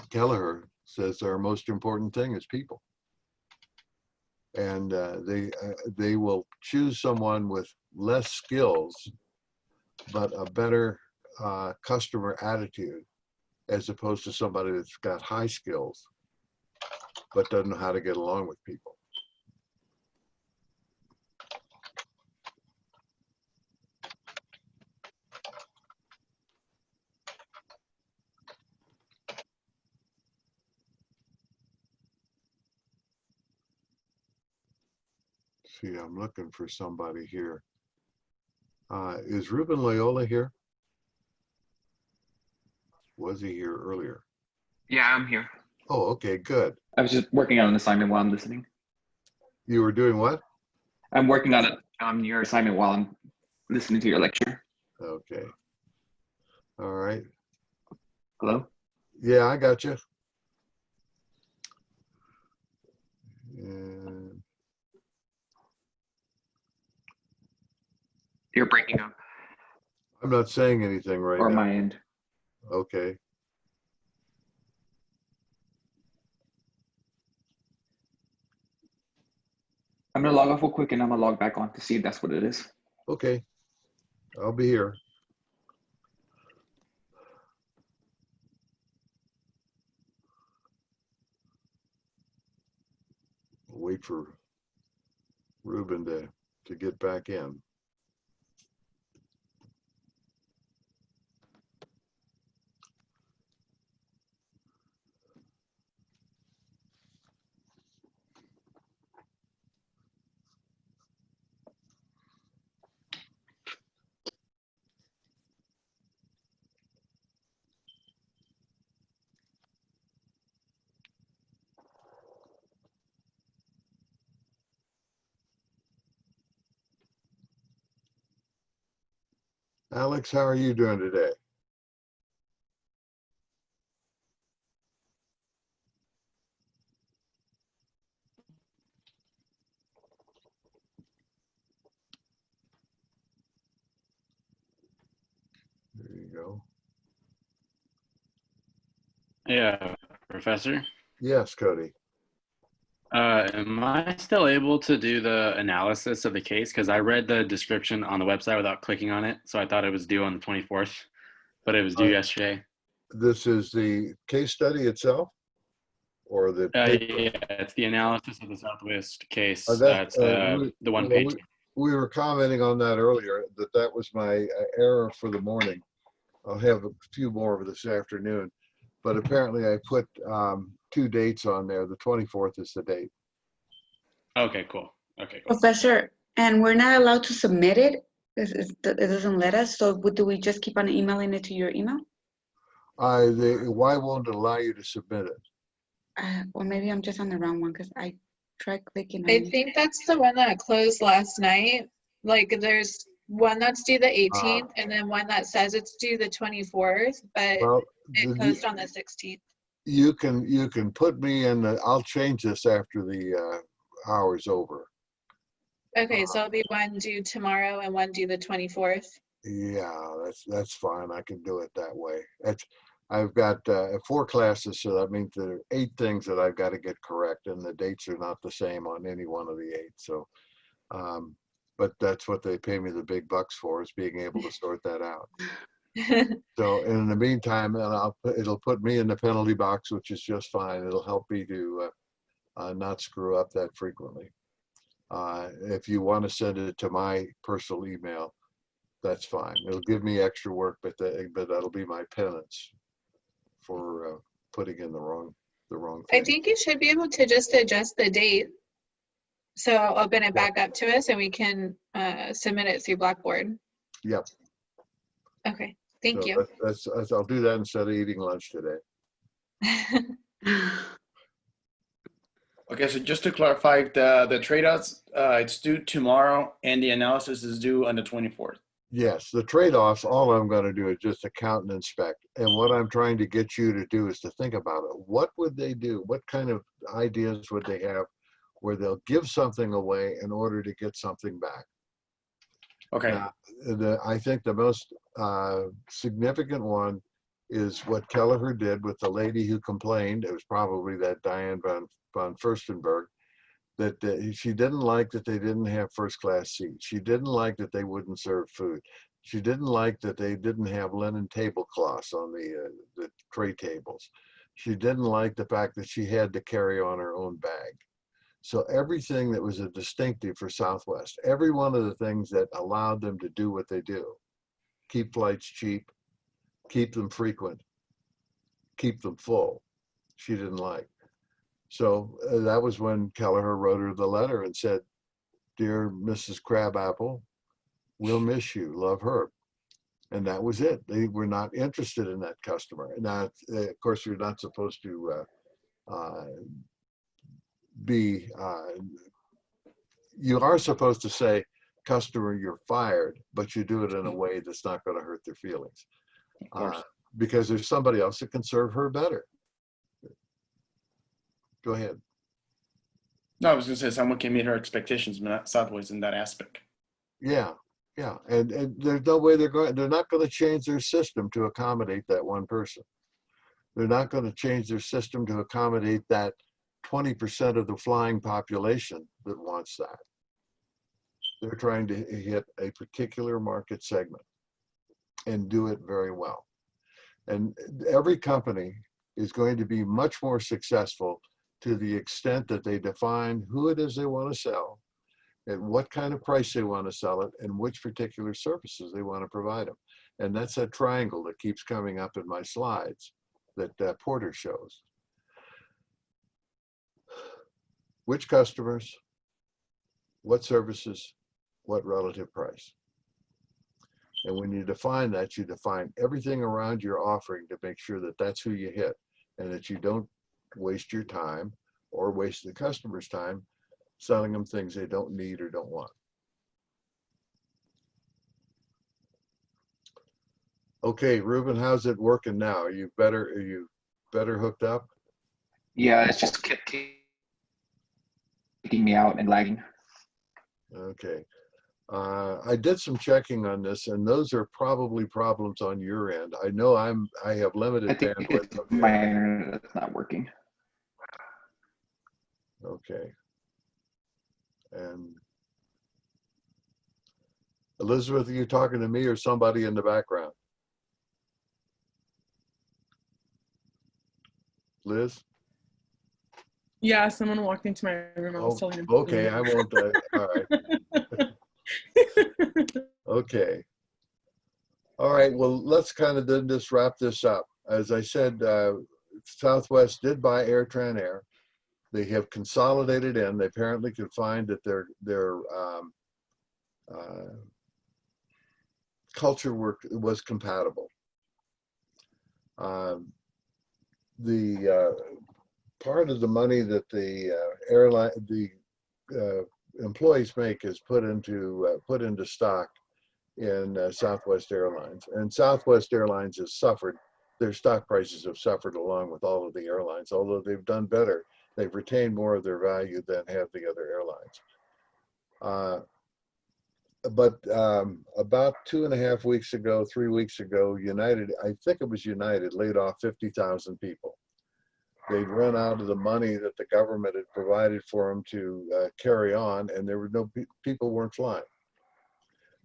Kelleher says our most important thing is people. And they will choose someone with less skills, but a better customer attitude, as opposed to somebody that's got high skills, but doesn't know how to get along with people. See, I'm looking for somebody here. Is Ruben Loyola here? Was he here earlier? Yeah, I'm here. Oh, okay, good. I was just working on an assignment while I'm listening. You were doing what? I'm working on your assignment while I'm listening to your lecture. Okay. All right. Hello? Yeah, I got you. And You're breaking up. I'm not saying anything right Or now. my end. Okay. I'm gonna log off real quick and I'm gonna log back on to see if that's what it is. Okay. I'll be here. Wait for Ruben to get back in. Alex, how are you doing today? There you go. Yeah, Professor. Yes, Cody. Am I still able to do the analysis of the case? Because I read the description on the website without clicking on it, so I thought it was due on the 24th, but it was due yesterday. This is the case study itself, or the paper? Yeah, it's the analysis of the Southwest case. That's the one page. we were commenting on that earlier. That was my error for the morning. I'll have a few more of this afternoon. But apparently I put 2 dates on there. The 24th is the date. Okay, cool. Okay, cool. Professor, and we're not allowed to submit it. It doesn't let us. So do we just keep on emailing it to your email? Why won't it allow you to submit it? Or maybe I'm just on the wrong one because I tried clicking on I it. think that's the one that closed last night. Like there's one that's due the 18th and then one that says it's due the 24th, but Well, it closed on the 16th. you can put me in the, I'll change this after the hour's over. Okay, so it'll be one due tomorrow and one due the 24th. Yeah, that's fine. I can do it that way. I've got 4 classes, so that means there are 8 things that I've got to get correct, and the dates are not the same on any one of the 8. So, but that's what they pay me the big bucks for, is being able to sort that out. So in the meantime, it'll put me in the penalty box, which is just fine. It'll help me to not screw up that frequently. If you want to send it to my personal email, that's fine. It'll give me extra work, but that'll be my penance for putting in the wrong thing. I think you should be able to just adjust the date. So I'll open it back up to us and we can submit it through Blackboard. Yep. Okay, thank So you. I'll do that instead of eating lunch today. Okay, so just to clarify, the trade-offs, it's due tomorrow, and the analysis is due on the 24th. Yes, the trade-offs, all I'm going to do is just account and inspect. And what I'm trying to get you to do is to think about it. What would they do? What kind of ideas would they have where they'll give something away in order to get something back? Okay. Now, I think the most significant one is what Kelleher did with the lady who complained. It was probably that Diane von Furstenberg, that she didn't like that they didn't have first class seats. She didn't like that they wouldn't serve food. She didn't like that they didn't have linen tablecloths on the tray tables. She didn't like the fact that she had to carry on her own bag. So everything that was a distinctive for Southwest, every one of the things that allowed them to do what they do, keep flights cheap, keep them frequent, keep them full, she didn't like. So that was when Kelleher wrote her the letter and said, "Dear Mrs. Crabapple, we'll miss you, love, Herb." And that was it. They were not interested in that customer. Now, of course, you're not supposed to you are supposed to say, "Customer, you're fired," but you do it in a way that's not going to hurt their feelings. Because there's somebody else that can serve her better. Go ahead. No, I was going to say someone can meet her expectations, but not Southwest in that aspect. Yeah, yeah, and there's no way they're not going to change their system to accommodate that one person. They're not going to change their system to accommodate that 20% of the flying population that wants that. They're trying to hit a particular market segment and do it very well. And every company is going to be much more successful to the extent that they define who it is they want to sell, at what kind of price they want to sell it, and which particular services they want to provide them. And that's that triangle that keeps coming up in my slides that Porter shows. Which customers, what services, what relative price. And when you define that, you define everything around your offering to make sure that that's who you hit, and that you don't waste your time or waste the customer's time selling them things they don't need or don't want. Okay, Ruben, how's it working now? Are you better hooked up? Yeah, it's just kept kicking me out and lagging. Okay. I did some checking on this, and those are probably problems on your end. I know I have limited bandwidth. My internet is not working. Okay. And Elizabeth, are you talking to me or somebody in the background? Liz? Yeah, someone walked into my room. I was telling him. Okay, I won't. All right. Okay. All right, well, let's kind of then just wrap this up. As I said, Southwest did buy AirTran Air. They have consolidated in. They apparently could find that their culture work was compatible. The part of the money that the employees make is put into stock in Southwest Airlines, and Southwest Airlines has suffered. Their stock prices have suffered along with all of the airlines. Although they've done better, they've retained more of their value than have the other airlines. But about 2.5 weeks ago, 3 weeks ago, United, I think it was United, laid off 50,000 people. They'd run out of the money that the government had provided for them to carry on, and there were no people weren't flying.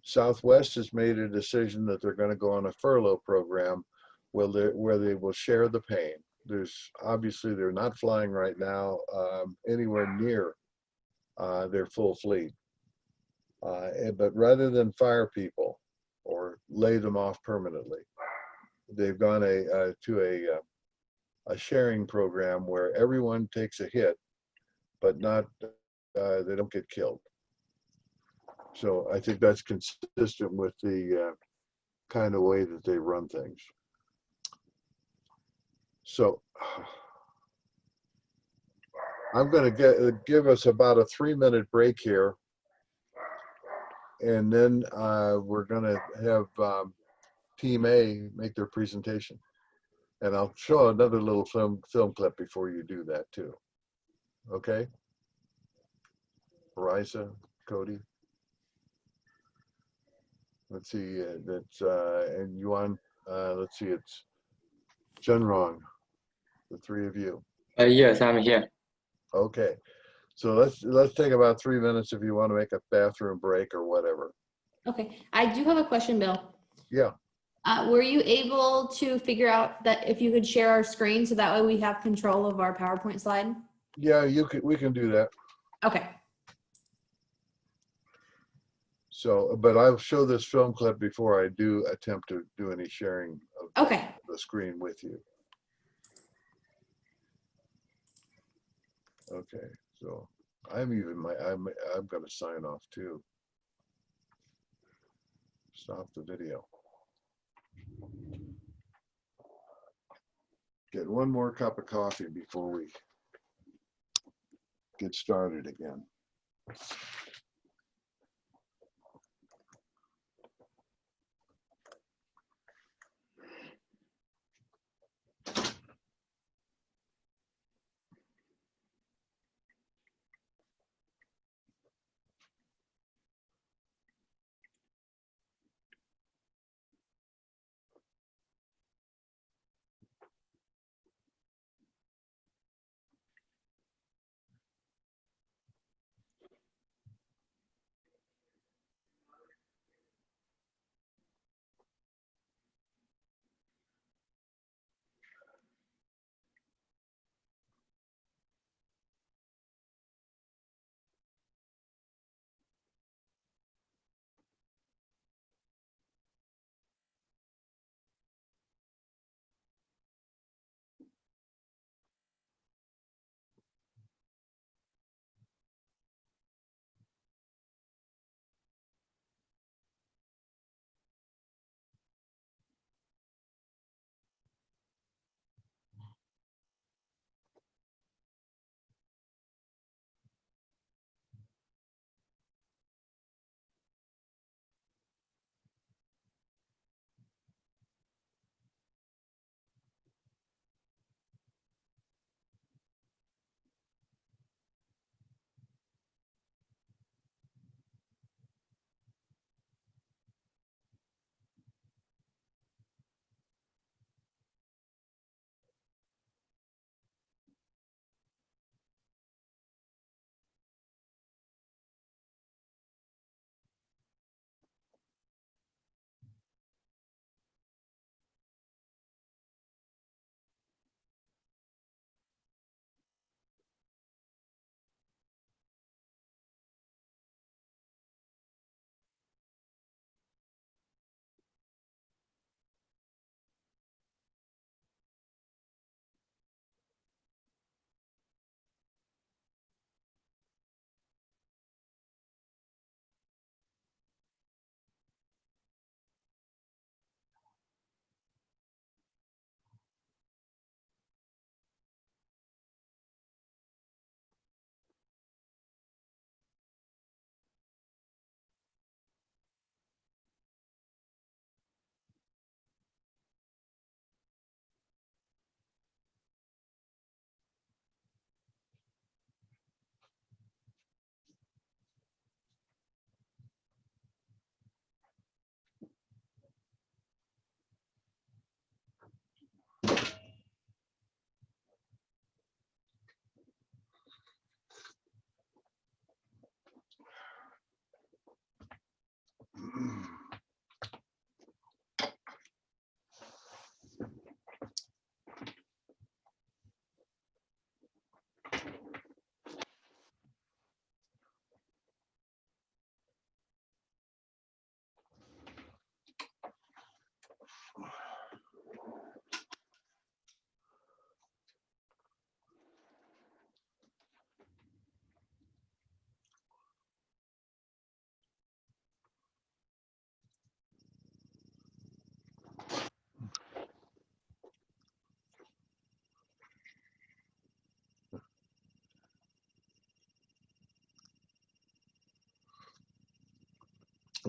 Southwest has made a decision that they're going to go on a furlough program where they will share the pain. There's obviously they're not flying right now anywhere near their full fleet. But rather than fire people or lay them off permanently, they've gone to a sharing program where everyone takes a hit, but not they don't get killed. So I think that's consistent with the kind of way that they run things. So I'm going to give us about a 3-minute break here, and then we're going to have Team A make their presentation. And I'll show another little film clip before you do that too. Okay? Risa, Cody. Let's see, that's and Yuan, let's see, it's Zhenrong, the three of you. Yes, I'm here. Okay, so let's take about 3 minutes if you want to make a bathroom break or whatever. Okay, I do have a question, Bill. Yeah. Were you able to figure out that if you could share our screen so that way we have control of our PowerPoint slide? Yeah, we can do that. Okay. So, but I'll show this film clip before I do attempt to do any sharing of the screen with you. Okay, so I'm going to sign off too. Stop the video. Get one more cup of coffee before we get started again.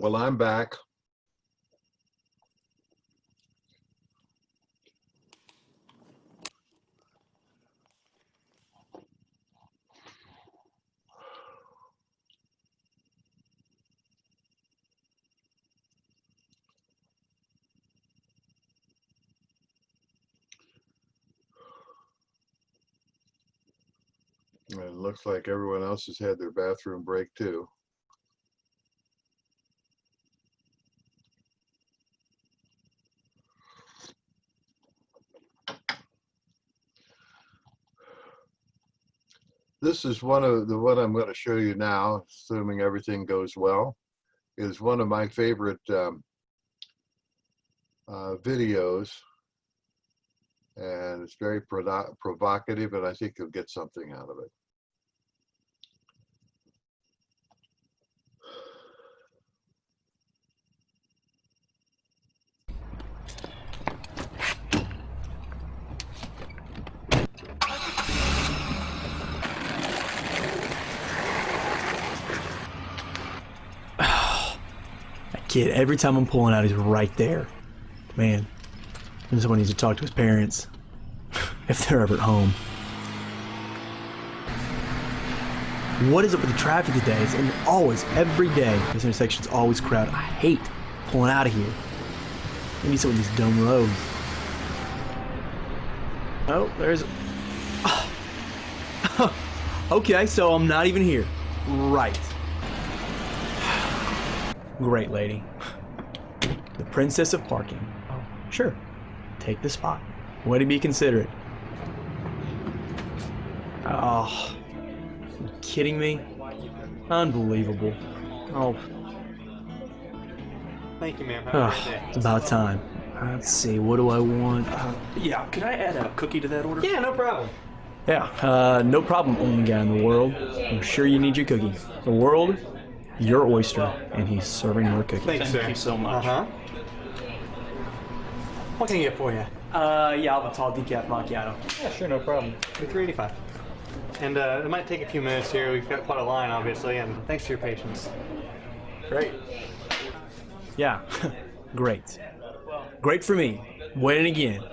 Well, I'm back. And it looks like everyone else has had their bathroom break too. This is one of the what I'm going to show you now, assuming everything goes well, is one of my favorite videos, and it's very provocative, and I think you'll get something out of it. Kid, every time I'm pulling out, he's right there. Man, someone needs to talk to his parents if they're ever at home. What is up with the traffic today? It's always, every day, this intersection's always crowded. I hate pulling out of here. Maybe some of these dumb roads. Oh, there's... Okay, so I'm not even here. Right. Great lady. The princess of parking. Oh, sure. Take the spot. Way to be considerate. Oh, you kidding me? Unbelievable. Oh. Thank you, ma'am. Have a great day. It's about time. Let's see, what do I want? Yeah, could I add a cookie to that order? Yeah, no problem. Yeah, no problem, only guy in the world. I'm sure you need your cookie. The world, your oyster, and he's serving your cookie. Thanks, sir. Thank you so much. What can I get for you? Yeah, I'll have a tall decaf macchiato. Yeah, sure, no problem. Be $3.85. And it might take a few minutes here. We've got quite a line, obviously, and thanks for your patience. Great. Yeah, great. Great for me. Winning again.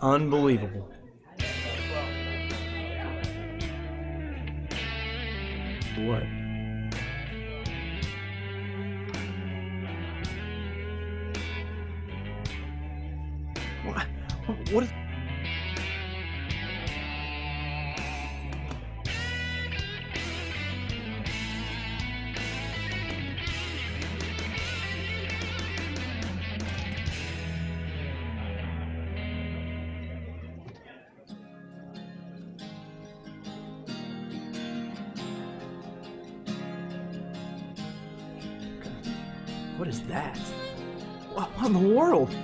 Unbelievable. What? What is... What is that? What in the world?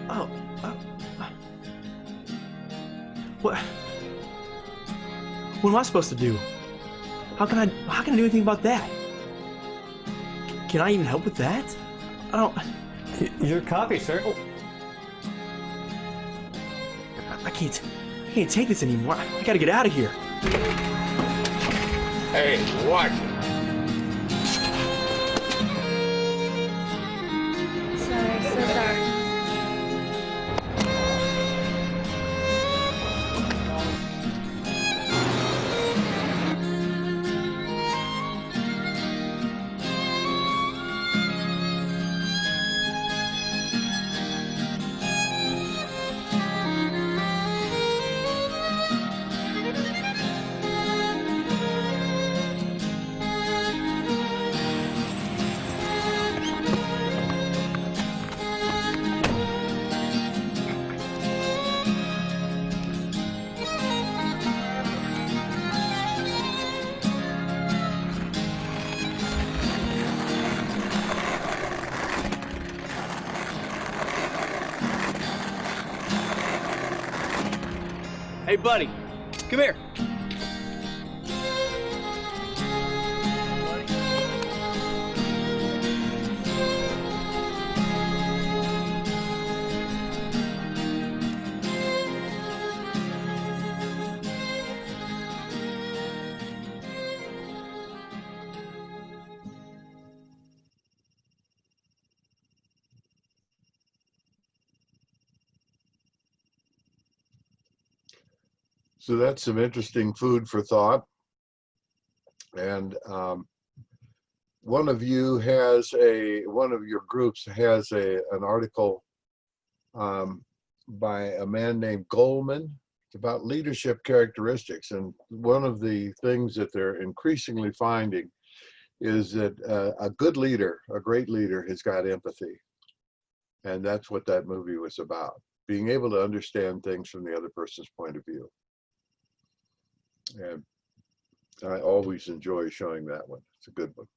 Oh, what? What am I supposed to do? How can I do anything about that? Can I even help with that? I don't. Your coffee, sir. Oh. I can't take this anymore. I gotta get out of here. Hey, watch it. Sorry, so sorry. Hey, buddy, come here. So that's some interesting food for thought. And one of your groups has an article by a man named Goldman. It's about leadership characteristics. And one of the things that they're increasingly finding is that a good leader, a great leader, has got empathy. And that's what that movie was about, being able to understand things from the other person's point of view. And I always enjoy showing that one. It's a good one.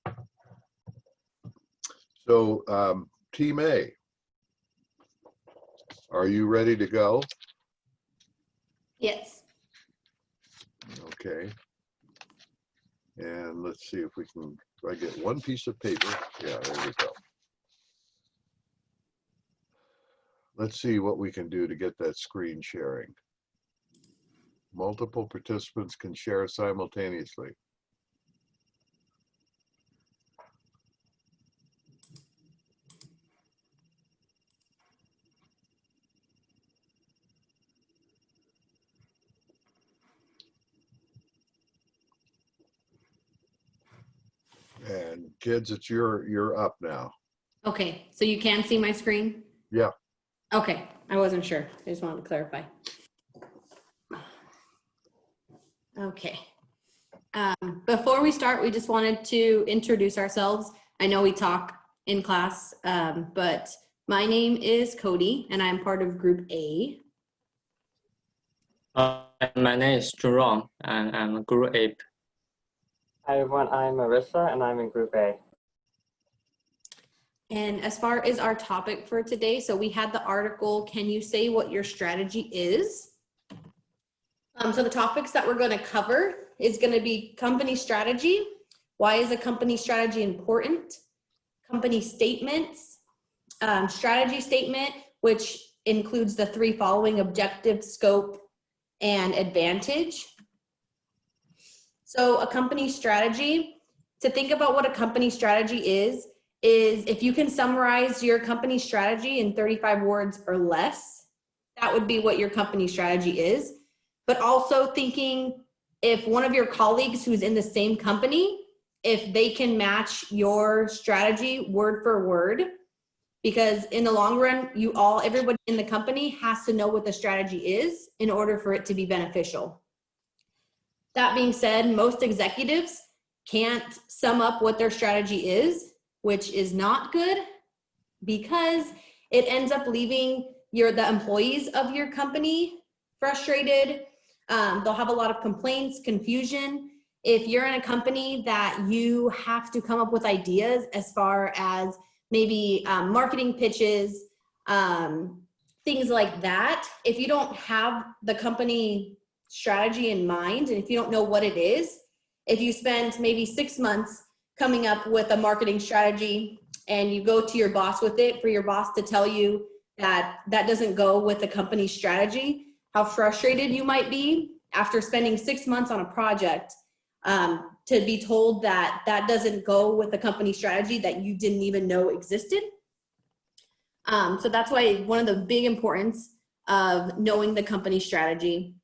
So, Team A, are you ready to go? Yes. Okay. And let's see if we can, do I get one piece of paper? Yeah, there we go. Let's see what we can do to get that screen sharing. Multiple participants can share simultaneously. And kids, you're up now. Okay, so you can see my screen? Yeah. Okay, I wasn't sure. I just wanted to clarify. Okay. Before we start, we just wanted to introduce ourselves. I know we talk in class, but my name is Cody, and I'm part of Group A. My name is Jerome, and I'm Group A. Hi everyone, I'm Marissa, and I'm in Group A. And as far as our topic for today, so we had the article, Can You Say What Your Strategy Is? So the topics that we're going to cover is going to be company strategy. Why is a company strategy important? Company statements, strategy statement, which includes the three following: objective, scope, and advantage. So a company strategy, to think about what a company strategy is if you can summarize your company strategy in 35 words or less, that would be what your company strategy is. But also thinking if one of your colleagues who's in the same company, if they can match your strategy word for word, because in the long run, everybody in the company has to know what the strategy is in order for it to be beneficial. That being said, most executives can't sum up what their strategy is, which is not good because it ends up leaving the employees of your company frustrated. They'll have a lot of complaints, confusion. If you're in a company that you have to come up with ideas as far as maybe marketing pitches, things like that, if you don't have the company strategy in mind, and if you don't know what it is, if you spend maybe 6 months coming up with a marketing strategy and you go to your boss with it for your boss to tell you that that doesn't go with the company strategy, how frustrated you might be after spending 6 months on a project to be told that that doesn't go with the company strategy that you didn't even know existed. So that's why one of the big importance of knowing the company strategy.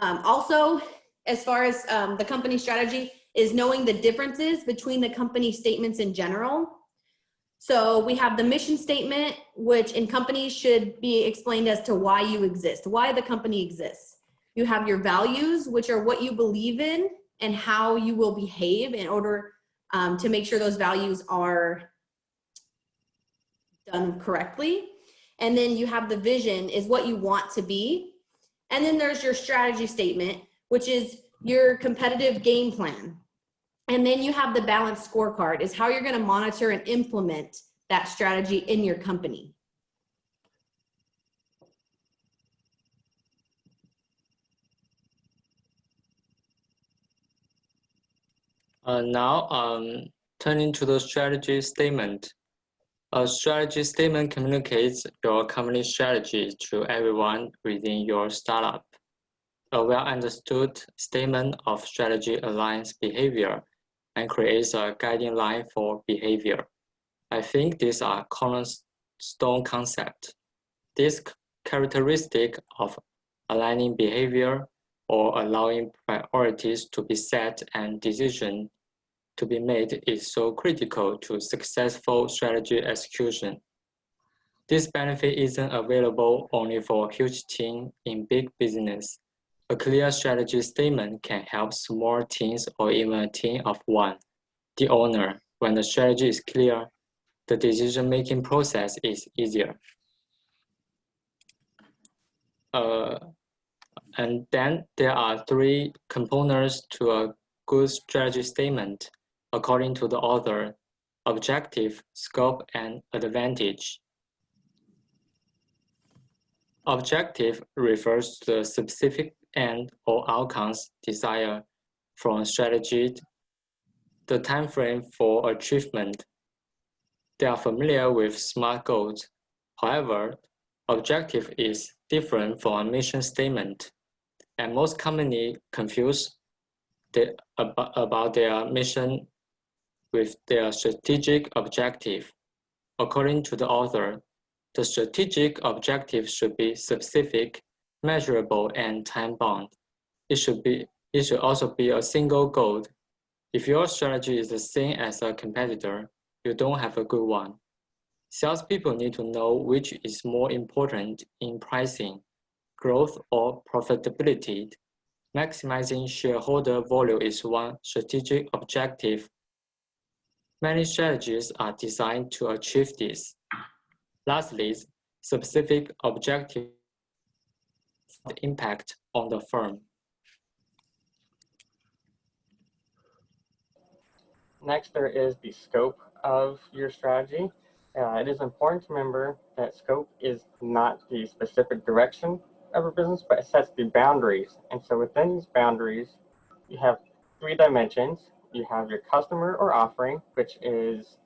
Also, as far as the company strategy is knowing the differences between the company statements in general. So we have the mission statement, which in companies should be explained as to why you exist, why the company exists. You have your values, which are what you believe in and how you will behave in order to make sure those values are done correctly. And then you have the vision, is what you want to be. And then there's your strategy statement, which is your competitive game plan. And then you have the balanced scorecard, is how you're going to monitor and implement that strategy in your company. Now, turning to the strategy statement. A strategy statement communicates your company strategy to everyone within your startup. A well-understood statement of strategy aligns behavior and creates a guiding line for behavior. I think these are cornerstone concepts. This characteristic of aligning behavior or allowing priorities to be set and decision to be made is so critical to successful strategy execution. This benefit isn't available only for a huge team in big business. A clear strategy statement can help small teams or even a team of one. The owner, when the strategy is clear, the decision-making process is easier. And then there are three components to a good strategy statement, according to the author: objective, scope, and advantage. Objective refers to the specific end or outcomes desired from strategy, the time frame for achievement. They are familiar with SMART goals. However, objective is different from a mission statement, and most commonly confuse about their mission with their strategic objective. According to the author, the strategic objective should be specific, measurable, and time-bound. It should also be a single goal. If your strategy is the same as a competitor, you don't have a good one. Salespeople need to know which is more important in pricing, growth, or profitability. Maximizing shareholder value is one strategic objective. Many strategies are designed to achieve this. Lastly, specific objective impact on the firm. Next, there is the scope of your strategy. It is important to remember that scope is not the specific direction of a business, but it sets the boundaries. And so within these boundaries, you have three dimensions. You have your customer or offering, which is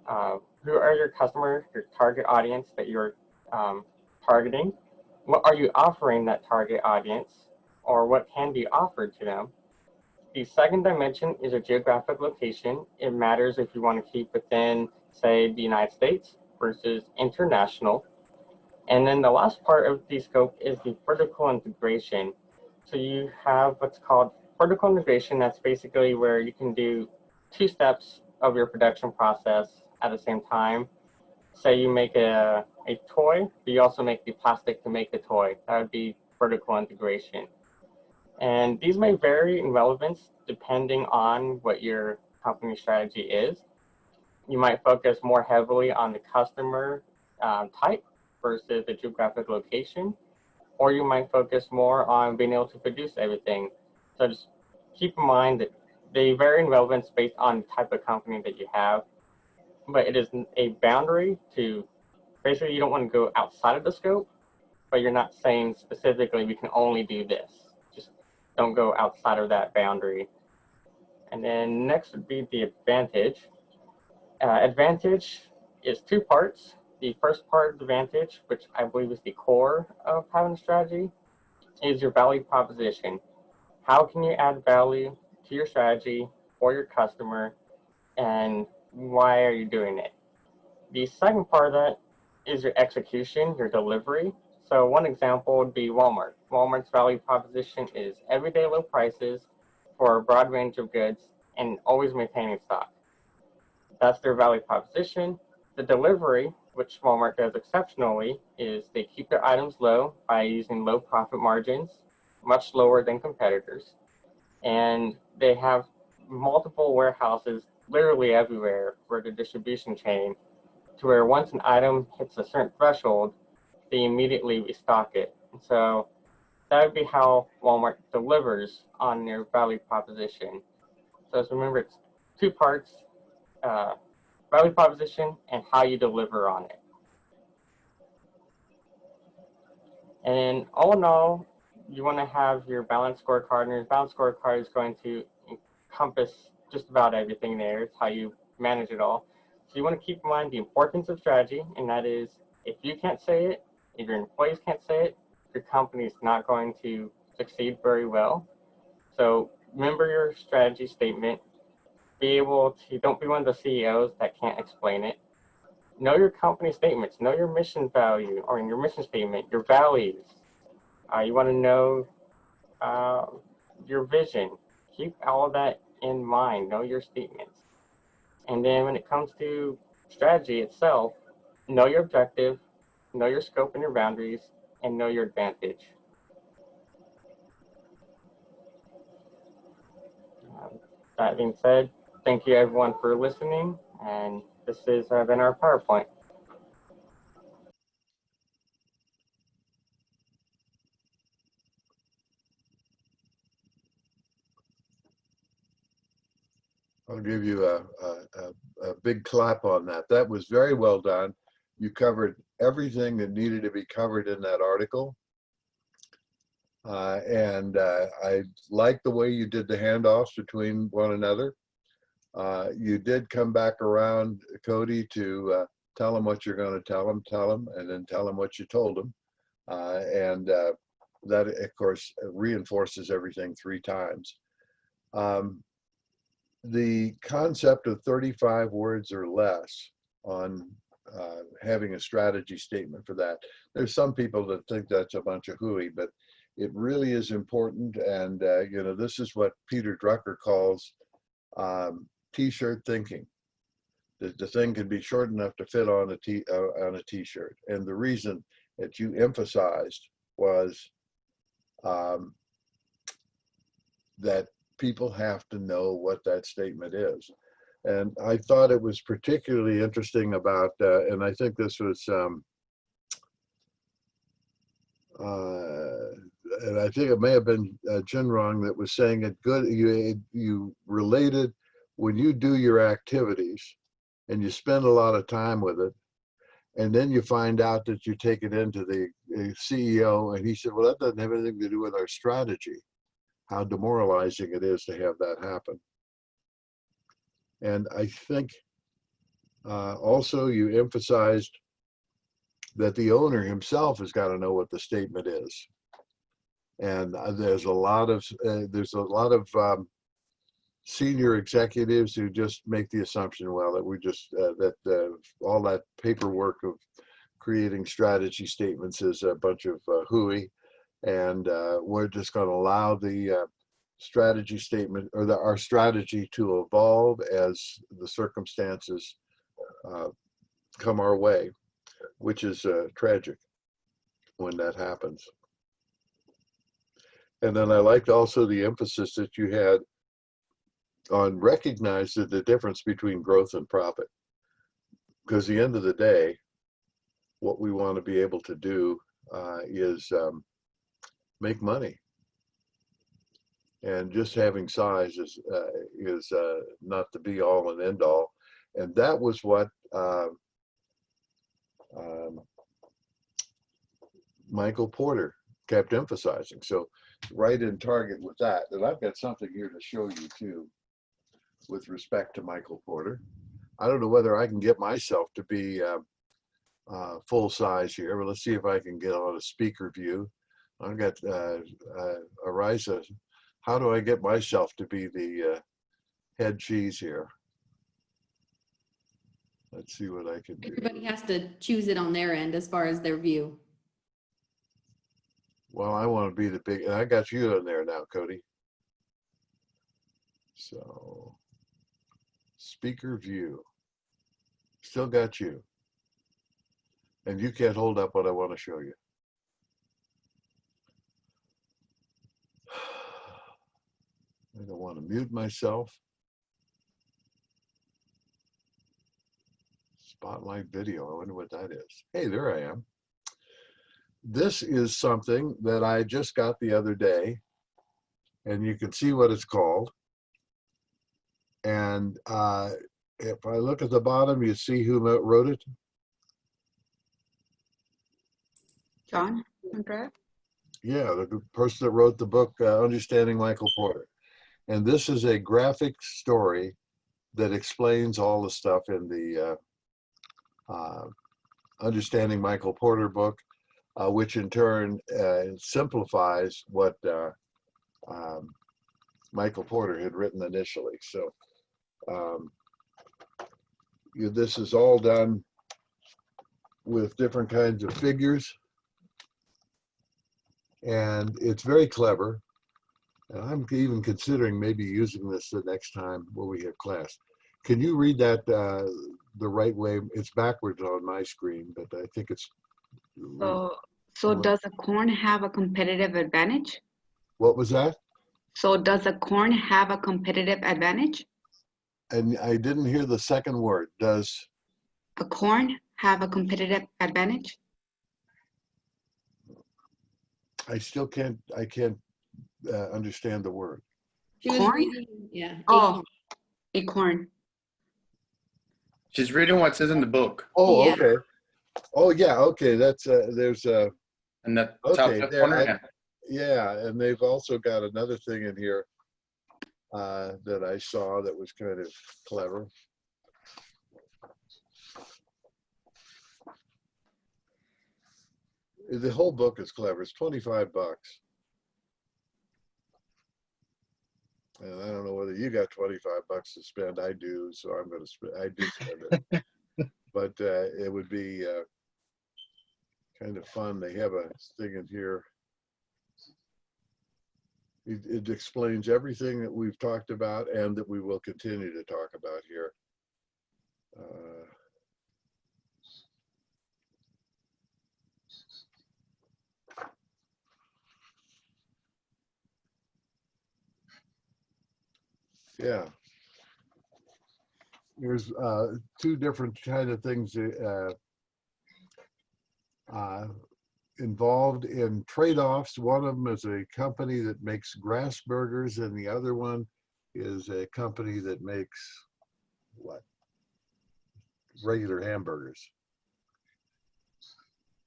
who are your customer, your target audience that you're targeting? What are you offering that target audience, or what can be offered to them? The second dimension is a geographic location. It matters if you want to keep within, say, the United States versus international. And then the last part of the scope is the vertical integration. So you have what's called vertical integration. That's basically where you can do two steps of your production process at the same time. Say you make a toy, but you also make the plastic to make the toy. That would be vertical integration. And these may vary in relevance depending on what your company strategy is. You might focus more heavily on the customer type versus the geographic location, or you might focus more on being able to produce everything. So just keep in mind that they vary in relevance based on the type of company that you have, but it is a boundary to, basically you don't want to go outside of the scope, but you're not saying specifically we can only do this. Just don't go outside of that boundary. And then next would be the advantage. Advantage is two parts. The first part of the advantage, which I believe is the core of having a strategy, is your value proposition. How can you add value to your strategy for your customer, and why are you doing it? The second part of that is your execution, your delivery. So one example would be Walmart. Walmart's value proposition is everyday low prices for a broad range of goods and always maintaining stock. That's their value proposition. The delivery, which Walmart does exceptionally, is they keep their items low by using low profit margins, much lower than competitors. And they have multiple warehouses literally everywhere for the distribution chain, to where once an item hits a certain threshold, they immediately restock it. And so that would be how Walmart delivers on their value proposition. So just remember, it's two parts, value proposition and how you deliver on it. And all in all, you want to have your balanced scorecard, and your balanced scorecard is going to encompass just about everything there. It's how you manage it all. So you want to keep in mind the importance of strategy, and that is, if you can't say it, if your employees can't say it, your company is not going to succeed very well. So remember your strategy statement. Be able to, don't be one of the CEOs that can't explain it. Know your company statements, know your mission value, or in your mission statement, your values. You want to know your vision. Keep all that in mind. Know your statements. And then when it comes to strategy itself, know your objective, know your scope and your boundaries, and know your advantage. That being said, thank you everyone for listening, and this has been our PowerPoint. I'll give you a big clap on that. That was very well done. You covered everything that needed to be covered in that article. I like the way you did the handoffs between one another. You did come back around, Cody, to tell them what you're going to tell them, and then tell them what you told them. That, of course, reinforces everything 3 times. The concept of 35 words or less on having a strategy statement for that. There's some people that think that's a bunch of hooey, but it really is important. And, you know, this is what Peter Drucker calls T-shirt thinking. The thing can be short enough to fit on a T-shirt. And the reason that you emphasized was that people have to know what that statement is. And I thought it was particularly interesting about, and I think this was, and I think it may have been Jinrong that was saying it good, you related when you do your activities and you spend a lot of time with it, and then you find out that you take it into the CEO, and he said, well, that doesn't have anything to do with our strategy. How demoralizing it is to have that happen. And I think also you emphasized that the owner himself has got to know what the statement is. And there's a lot of senior executives who just make the assumption, well, that we just all that paperwork of creating strategy statements is a bunch of hooey. And we're just going to allow the strategy statement or our strategy to evolve as the circumstances come our way, which is tragic when that happens. And then I liked also the emphasis that you had on recognizing the difference between growth and profit. Because at the end of the day, what we want to be able to do is make money, and just having size is not the be all and end all. And that was what Michael Porter kept emphasizing. So right in target with that. And I've got something here to show you too with respect to Michael Porter. I don't know whether I can get myself to be full size here, but let's see if I can get on a speaker view. I've got Arisa. How do I get myself to be the head cheese here? Let's see what I can do. Everybody has to choose it on their end as far as their view. Well, I want to be the big, and I got you in there now, Cody. So, speaker view. Still got you. And you can't hold up what I want to show you. I don't want to mute myself. Spotlight video. I wonder what that is. Hey, there I am. This is something that I just got the other day, and you can see what it's called. And if I look at the bottom, you see who wrote it? John McGrath? Yeah, the person that wrote the book, Understanding Michael Porter. And this is a graphic story that explains all the stuff in the Understanding Michael Porter book, which in turn simplifies what Michael Porter had written initially. So this is all done with different kinds of figures. And it's very clever. And I'm even considering maybe using this the next time when we have class. Can you read that the right way? It's backwards on my screen, but I think it's. So does a corn have a competitive advantage? What was that? So does a corn have a competitive advantage? And I didn't hear the second word. Does a corn have a competitive advantage? I still can't understand the word. She was Corn? reading, yeah. Oh, acorn. She's reading what says in the book. Oh, Yeah. okay. Oh, yeah. Okay, that's there's a. In the top left corner. Yeah, and they've also got another thing in here that I saw that was kind of clever. The whole book is clever. It's $25. And I don't know whether you got $25 to spend. I do, so I'm going to spend. I do spend it, but it would be kind of fun. They have a thing in here. It explains everything that we've talked about and that we will continue to talk about here. Yeah. There's two different kind of things involved in trade-offs. One of them is a company that makes grass burgers, and the other one is a company that makes what? Regular hamburgers.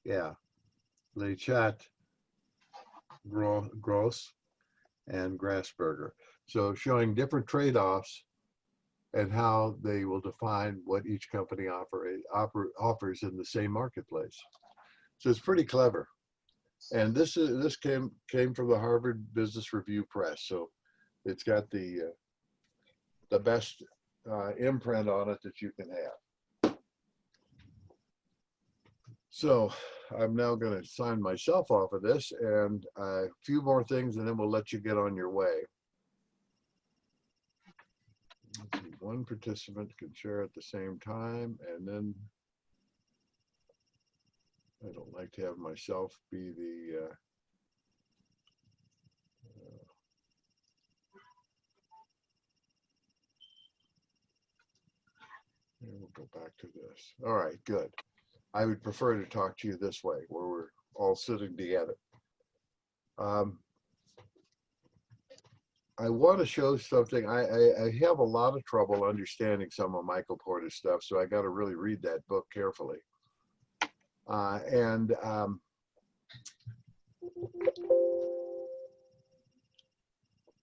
Yeah. Le Chat Gross and Grassburger. So showing different trade-offs and how they will define what each company offers in the same marketplace. So it's pretty clever. And this came from the Harvard Business Review Press. So it's got the best imprint on it that you can have. So I'm now going to sign myself off of this, and a few more things, and then we'll let you get on your way. Let's see, one participant can share at the same time, and then I don't like to have myself be the and we'll go back to this. All right, good. I would prefer to talk to you this way, where we're all sitting together. I want to show something. I have a lot of trouble understanding some of Michael Porter's stuff, so I got to really read that book carefully.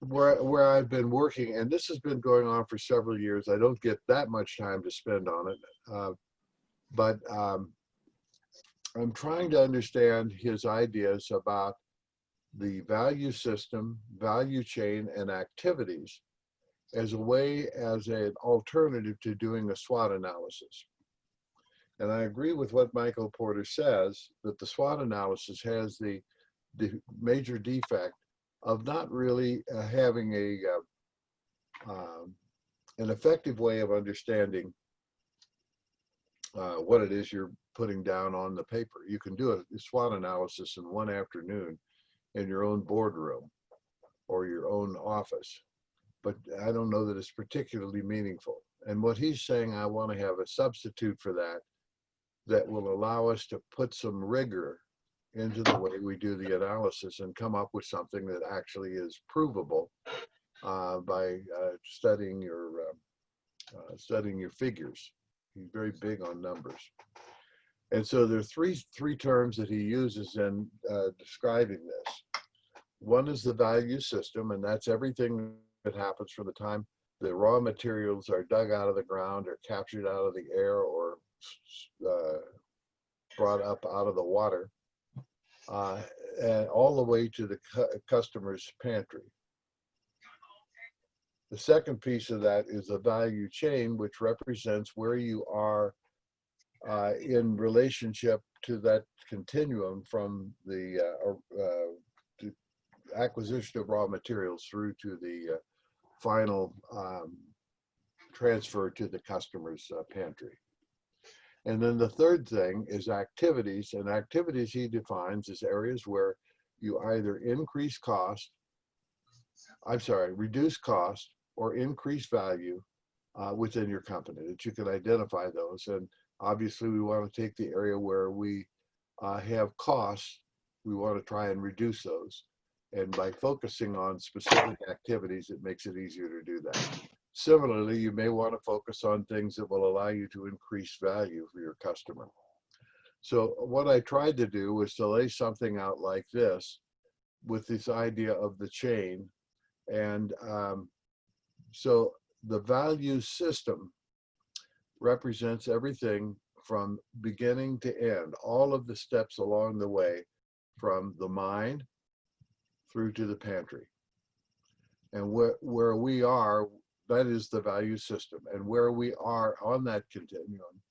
Where I've been working, and this has been going on for several years, I don't get that much time to spend on it, but I'm trying to understand his ideas about the value system, value chain, and activities as an alternative to doing a SWOT analysis. And I agree with what Michael Porter says, that the SWOT analysis has the major defect of not really having an effective way of understanding what it is you're putting down on the paper. You can do a SWOT analysis in one afternoon in your own boardroom or your own office, but I don't know that it's particularly meaningful. And what he's saying, I want to have a substitute for that will allow us to put some rigor into the way we do the analysis and come up with something that actually is provable by studying your figures. He's very big on numbers. And so there are three terms that he uses in describing this. One is the value system, and that's everything that happens from the time the raw materials are dug out of the ground or captured out of the air or brought up out of the water, and all the way to the customer's pantry. The second piece of that is the value chain, which represents where you are in relationship to that continuum from the acquisition of raw materials through to the final transfer to the customer's pantry. And then the third thing is activities, and activities he defines as areas where you either reduce cost or increase value within your company, that you can identify those. And obviously we want to take the area where we have costs, we want to try and reduce those. And by focusing on specific activities, it makes it easier to do that. Similarly, you may want to focus on things that will allow you to increase value for your customer. So what I tried to do was to lay something out like this with this idea of the chain. And so the value system represents everything from beginning to end, all of the steps along the way, from the mind through to the pantry. And where we are, that is the value system. And where we are on that continuum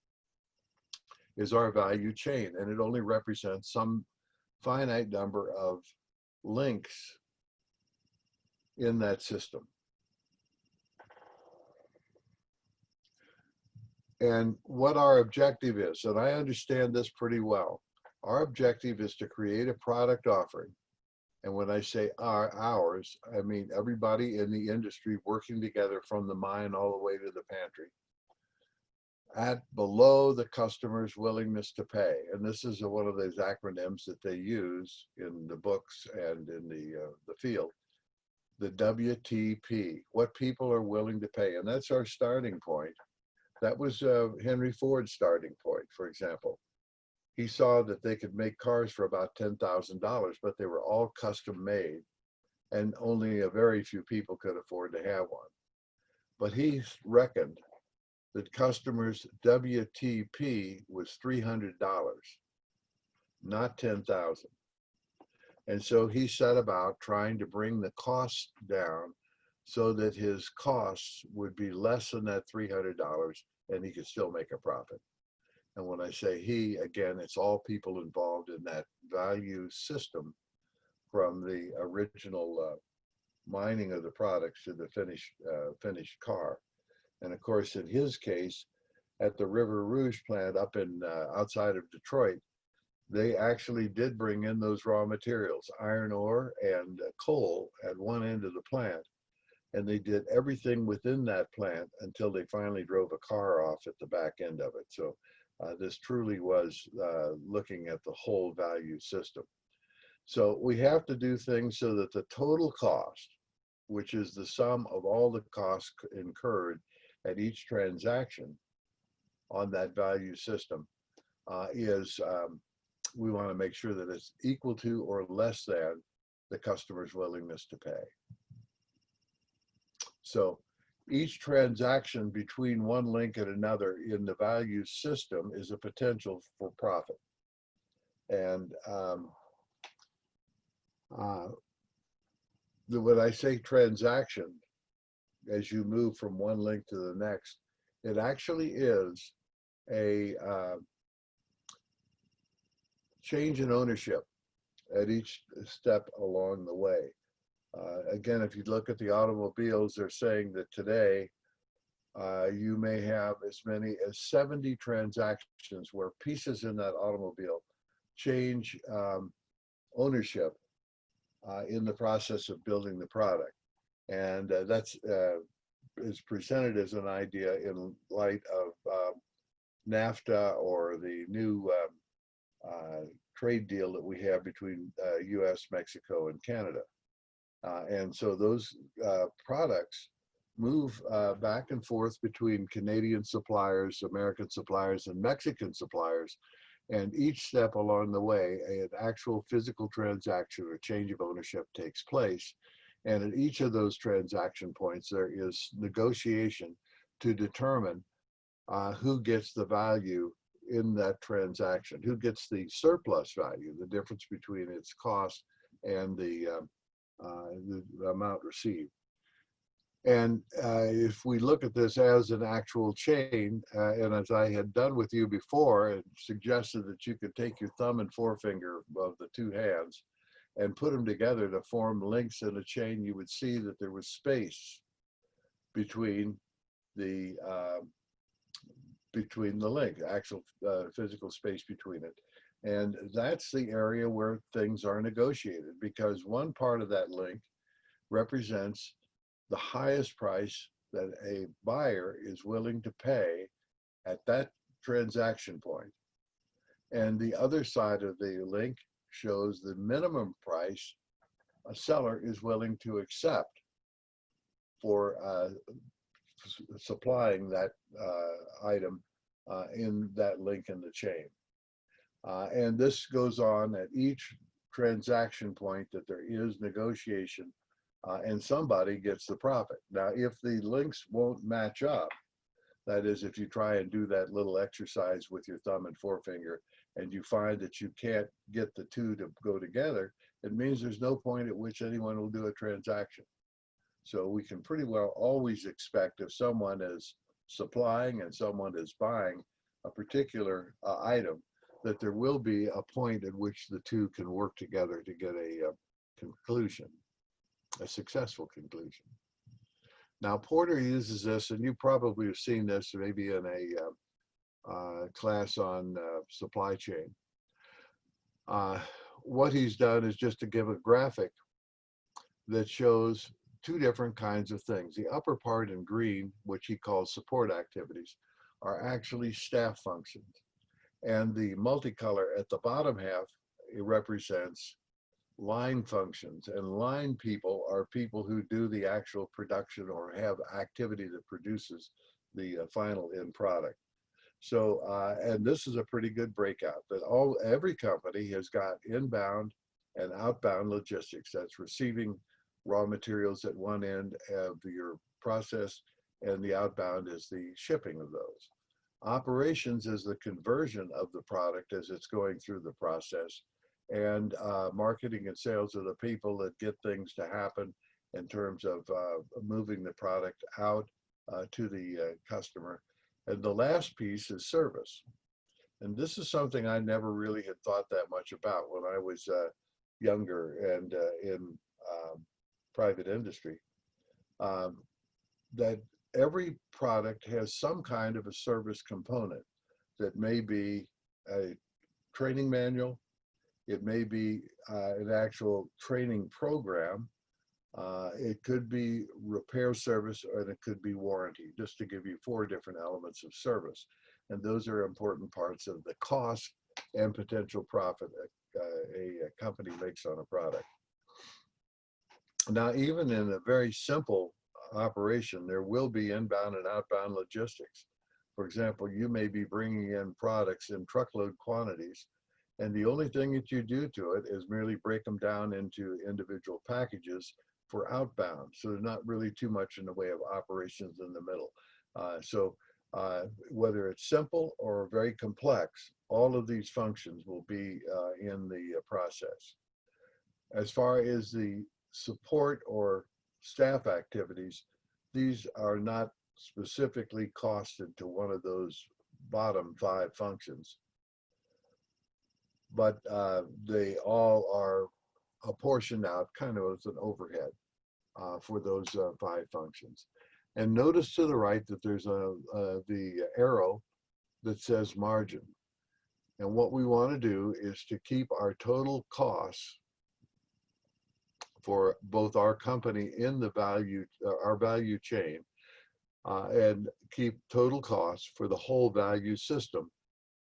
is our value chain. And it only represents some finite number of links in that system. And what our objective is, and I understand this pretty well, our objective is to create a product offering. And when I say ours, I mean everybody in the industry working together from the mine all the way to the pantry, at below the customer's willingness to pay. And this is one of those acronyms that they use in the books and in the field. The WTP, what people are willing to pay. And that's our starting point. That was Henry Ford's starting point, for example. He saw that they could make cars for about $10,000, but they were all custom made, and only a very few people could afford to have one. But he reckoned that customers' WTP was $300, not $10,000. And so he set about trying to bring the costs down so that his costs would be less than that $300 and he could still make a profit. And when I say he, again, it's all people involved in that value system, from the original mining of the products to the finished car. And of course, in his case, at the River Rouge plant up in outside of Detroit, they actually did bring in those raw materials, iron ore and coal at one end of the plant. And they did everything within that plant until they finally drove a car off at the back end of it. So this truly was looking at the whole value system. So we have to do things so that the total cost, which is the sum of all the costs incurred at each transaction on that value system, we want to make sure that it's equal to or less than the customer's willingness to pay. So each transaction between one link and another in the value system is a potential for profit. And when I say transaction, as you move from one link to the next, it actually is a change in ownership at each step along the way. Again, if you look at the automobiles, they're saying that today you may have as many as 70 transactions where pieces in that automobile change ownership in the process of building the product. And that's is presented as an idea in light of NAFTA or the new trade deal that we have between US, Mexico, and Canada. And so those products move back and forth between Canadian suppliers, American suppliers, and Mexican suppliers. And each step along the way, an actual physical transaction or change of ownership takes place. And at each of those transaction points, there is negotiation to determine who gets the value in that transaction, who gets the surplus value, the difference between its cost and the amount received. And if we look at this as an actual chain, and as I had done with you before, and suggested that you could take your thumb and forefinger of the two hands and put them together to form links in a chain, you would see that there was space between the link, actual physical space between it. And that's the area where things are negotiated, because one part of that link represents the highest price that a buyer is willing to pay at that transaction point. And the other side of the link shows the minimum price a seller is willing to accept for supplying that item in that link in the chain. And this goes on at each transaction point that there is negotiation, and somebody gets the profit. Now, if the links won't match up, that is, if you try and do that little exercise with your thumb and forefinger, and you find that you can't get the two to go together, it means there's no point at which anyone will do a transaction. So we can pretty well always expect, if someone is supplying and someone is buying a particular item, that there will be a point at which the two can work together to get a conclusion, a successful conclusion. Now, Porter uses this, and you probably have seen this maybe in a class on supply chain. What he's done is just to give a graphic that shows two different kinds of things. The upper part in green, which he calls support activities, are actually staff functions. And the multicolor at the bottom half, it represents line functions. And line people are people who do the actual production or have activity that produces the final end product. So, and this is a pretty good breakout, that every company has got inbound and outbound logistics. That's receiving raw materials at one end of your process, and the outbound is the shipping of those. Operations is the conversion of the product as it's going through the process, and marketing and sales are the people that get things to happen in terms of moving the product out to the customer. And the last piece is service. And this is something I never really had thought that much about when I was younger and in private industry, that every product has some kind of a service component that may be a training manual, it may be an actual training program, it could be repair service, and it could be warranty, just to give you 4 different elements of service. And those are important parts of the cost and potential profit a company makes on a product. Now, even in a very simple operation, there will be inbound and outbound logistics. For example, you may be bringing in products in truckload quantities, and the only thing that you do to it is merely break them down into individual packages for outbound. So there's not really too much in the way of operations in the middle. Whether it's simple or very complex, all of these functions will be in the process. As far as the support or staff activities, these are not specifically costed to one of those bottom 5 functions, but they all are apportioned out kind of as an overhead for those 5 functions. And notice to the right that there's the arrow that says margin. And what we want to do is to keep our total costs for both our company in the our value chain, and keep total costs for the whole value system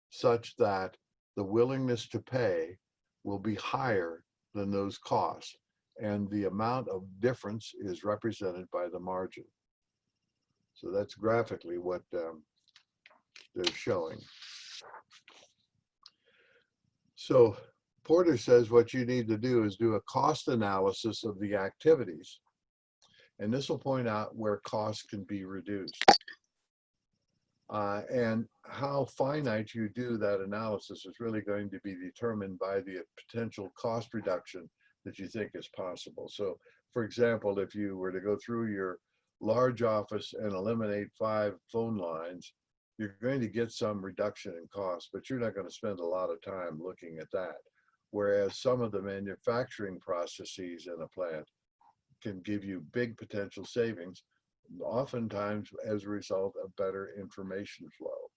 such that the willingness to pay will be higher than those costs. And the amount of difference is represented by the margin. So that's graphically what they're showing. So Porter says what you need to do is do a cost analysis of the activities. And this will point out where costs can be reduced. And how finite you do that analysis is really going to be determined by the potential cost reduction that you think is possible. So, for example, if you were to go through your large office and eliminate 5 phone lines, you're going to get some reduction in cost, but you're not going to spend a lot of time looking at that. whereas some of the manufacturing processes in a plant can give you big potential savings, oftentimes as a result of better information flow.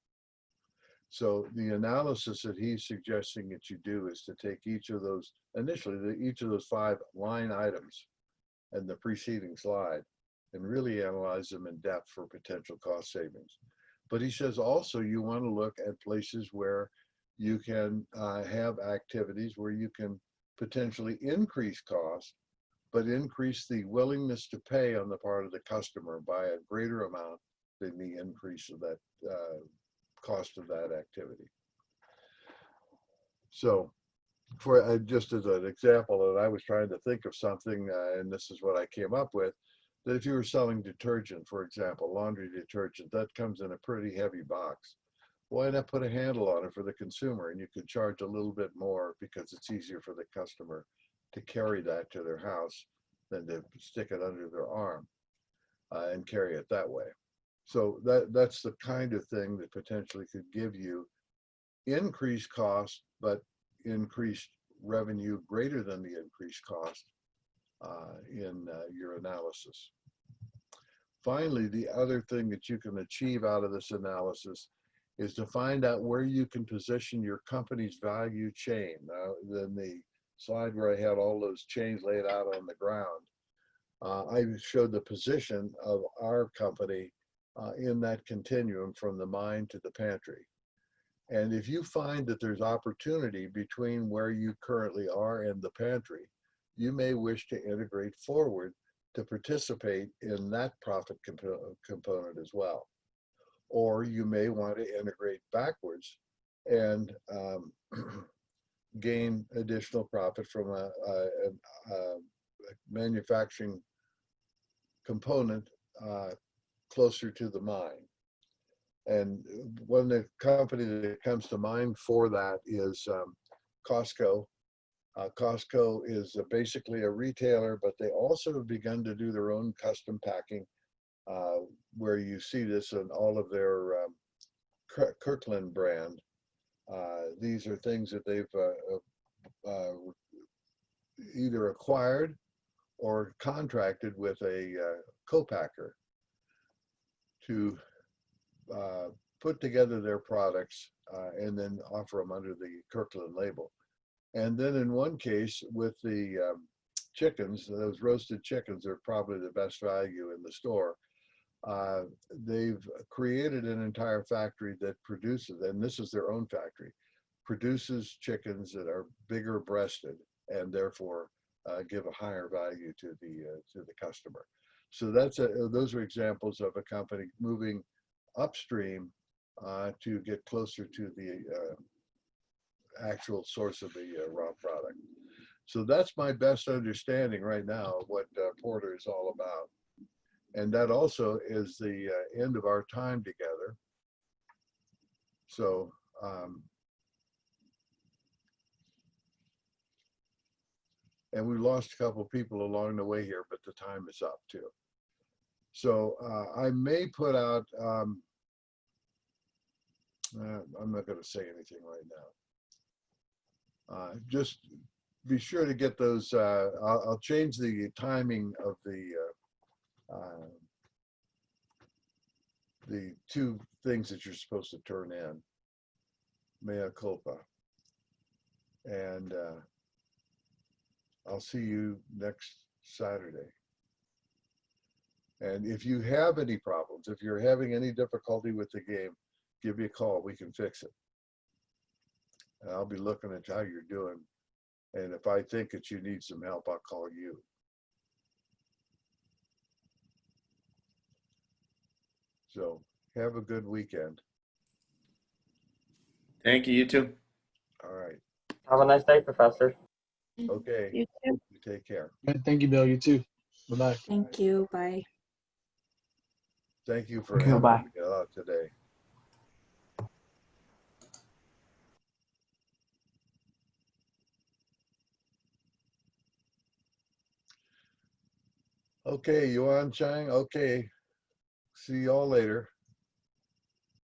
So the analysis that he's suggesting that you do is to take each of those, initially, each of those 5 line items in the preceding slide and really analyze them in depth for potential cost savings. But he says also you want to look at places where you can have activities where you can potentially increase cost, but increase the willingness to pay on the part of the customer by a greater amount than the increase of that cost of that activity. So for just as an example, and I was trying to think of something, and this is what I came up with, that if you were selling detergent, for example, laundry detergent, that comes in a pretty heavy box. Why not put a handle on it for the consumer, and you could charge a little bit more because it's easier for the customer to carry that to their house than to stick it under their arm and carry it that way. So that's the kind of thing that potentially could give you increased cost, but increased revenue greater than the increased cost in your analysis. Finally, the other thing that you can achieve out of this analysis is to find out where you can position your company's value chain. Then the slide where I had all those chains laid out on the ground, I showed the position of our company in that continuum from the mine to the pantry. And if you find that there's opportunity between where you currently are and the pantry, you may wish to integrate forward to participate in that profit component as well. Or you may want to integrate backwards and gain additional profit from a manufacturing component closer to the mine. And one the company that comes to mind for that is Costco. Costco is basically a retailer, but they also have begun to do their own custom packing, where you see this in all of their Kirkland brand. These are things that they've either acquired or contracted with a co-packer to put together their products and then offer them under the Kirkland label. And then in one case with the chickens, those roasted chickens are probably the best value in the store. They've created an entire factory that produces, and this is their own factory, produces chickens that are bigger breasted and therefore give a higher value to the customer. So those are examples of a company moving upstream to get closer to the actual source of the raw product. So that's my best understanding right now of what Porter is all about. And that also is the end of our time together. So and we lost a couple people along the way here, but the time is up too. So I may put out, I'm not going to say anything right now. Just be sure to get those, I'll change the timing of the 2 things that you're supposed to turn in, mea culpa. And I'll see you next Saturday. And if you have any problems, if you're having any difficulty with the game, give me a call, we can fix it. And I'll be looking at how you're doing. And if I think that you need some help, I'll call you. So have a good weekend. Thank you, you too. All right. Have a nice day, Professor. Okay. You too. You take care. Thank you, Bill. You too. Bye-bye. Thank you. Bye. Thank you for Okay, helping bye. me out today. Okay, Yuan Chang. Okay. See y'all later.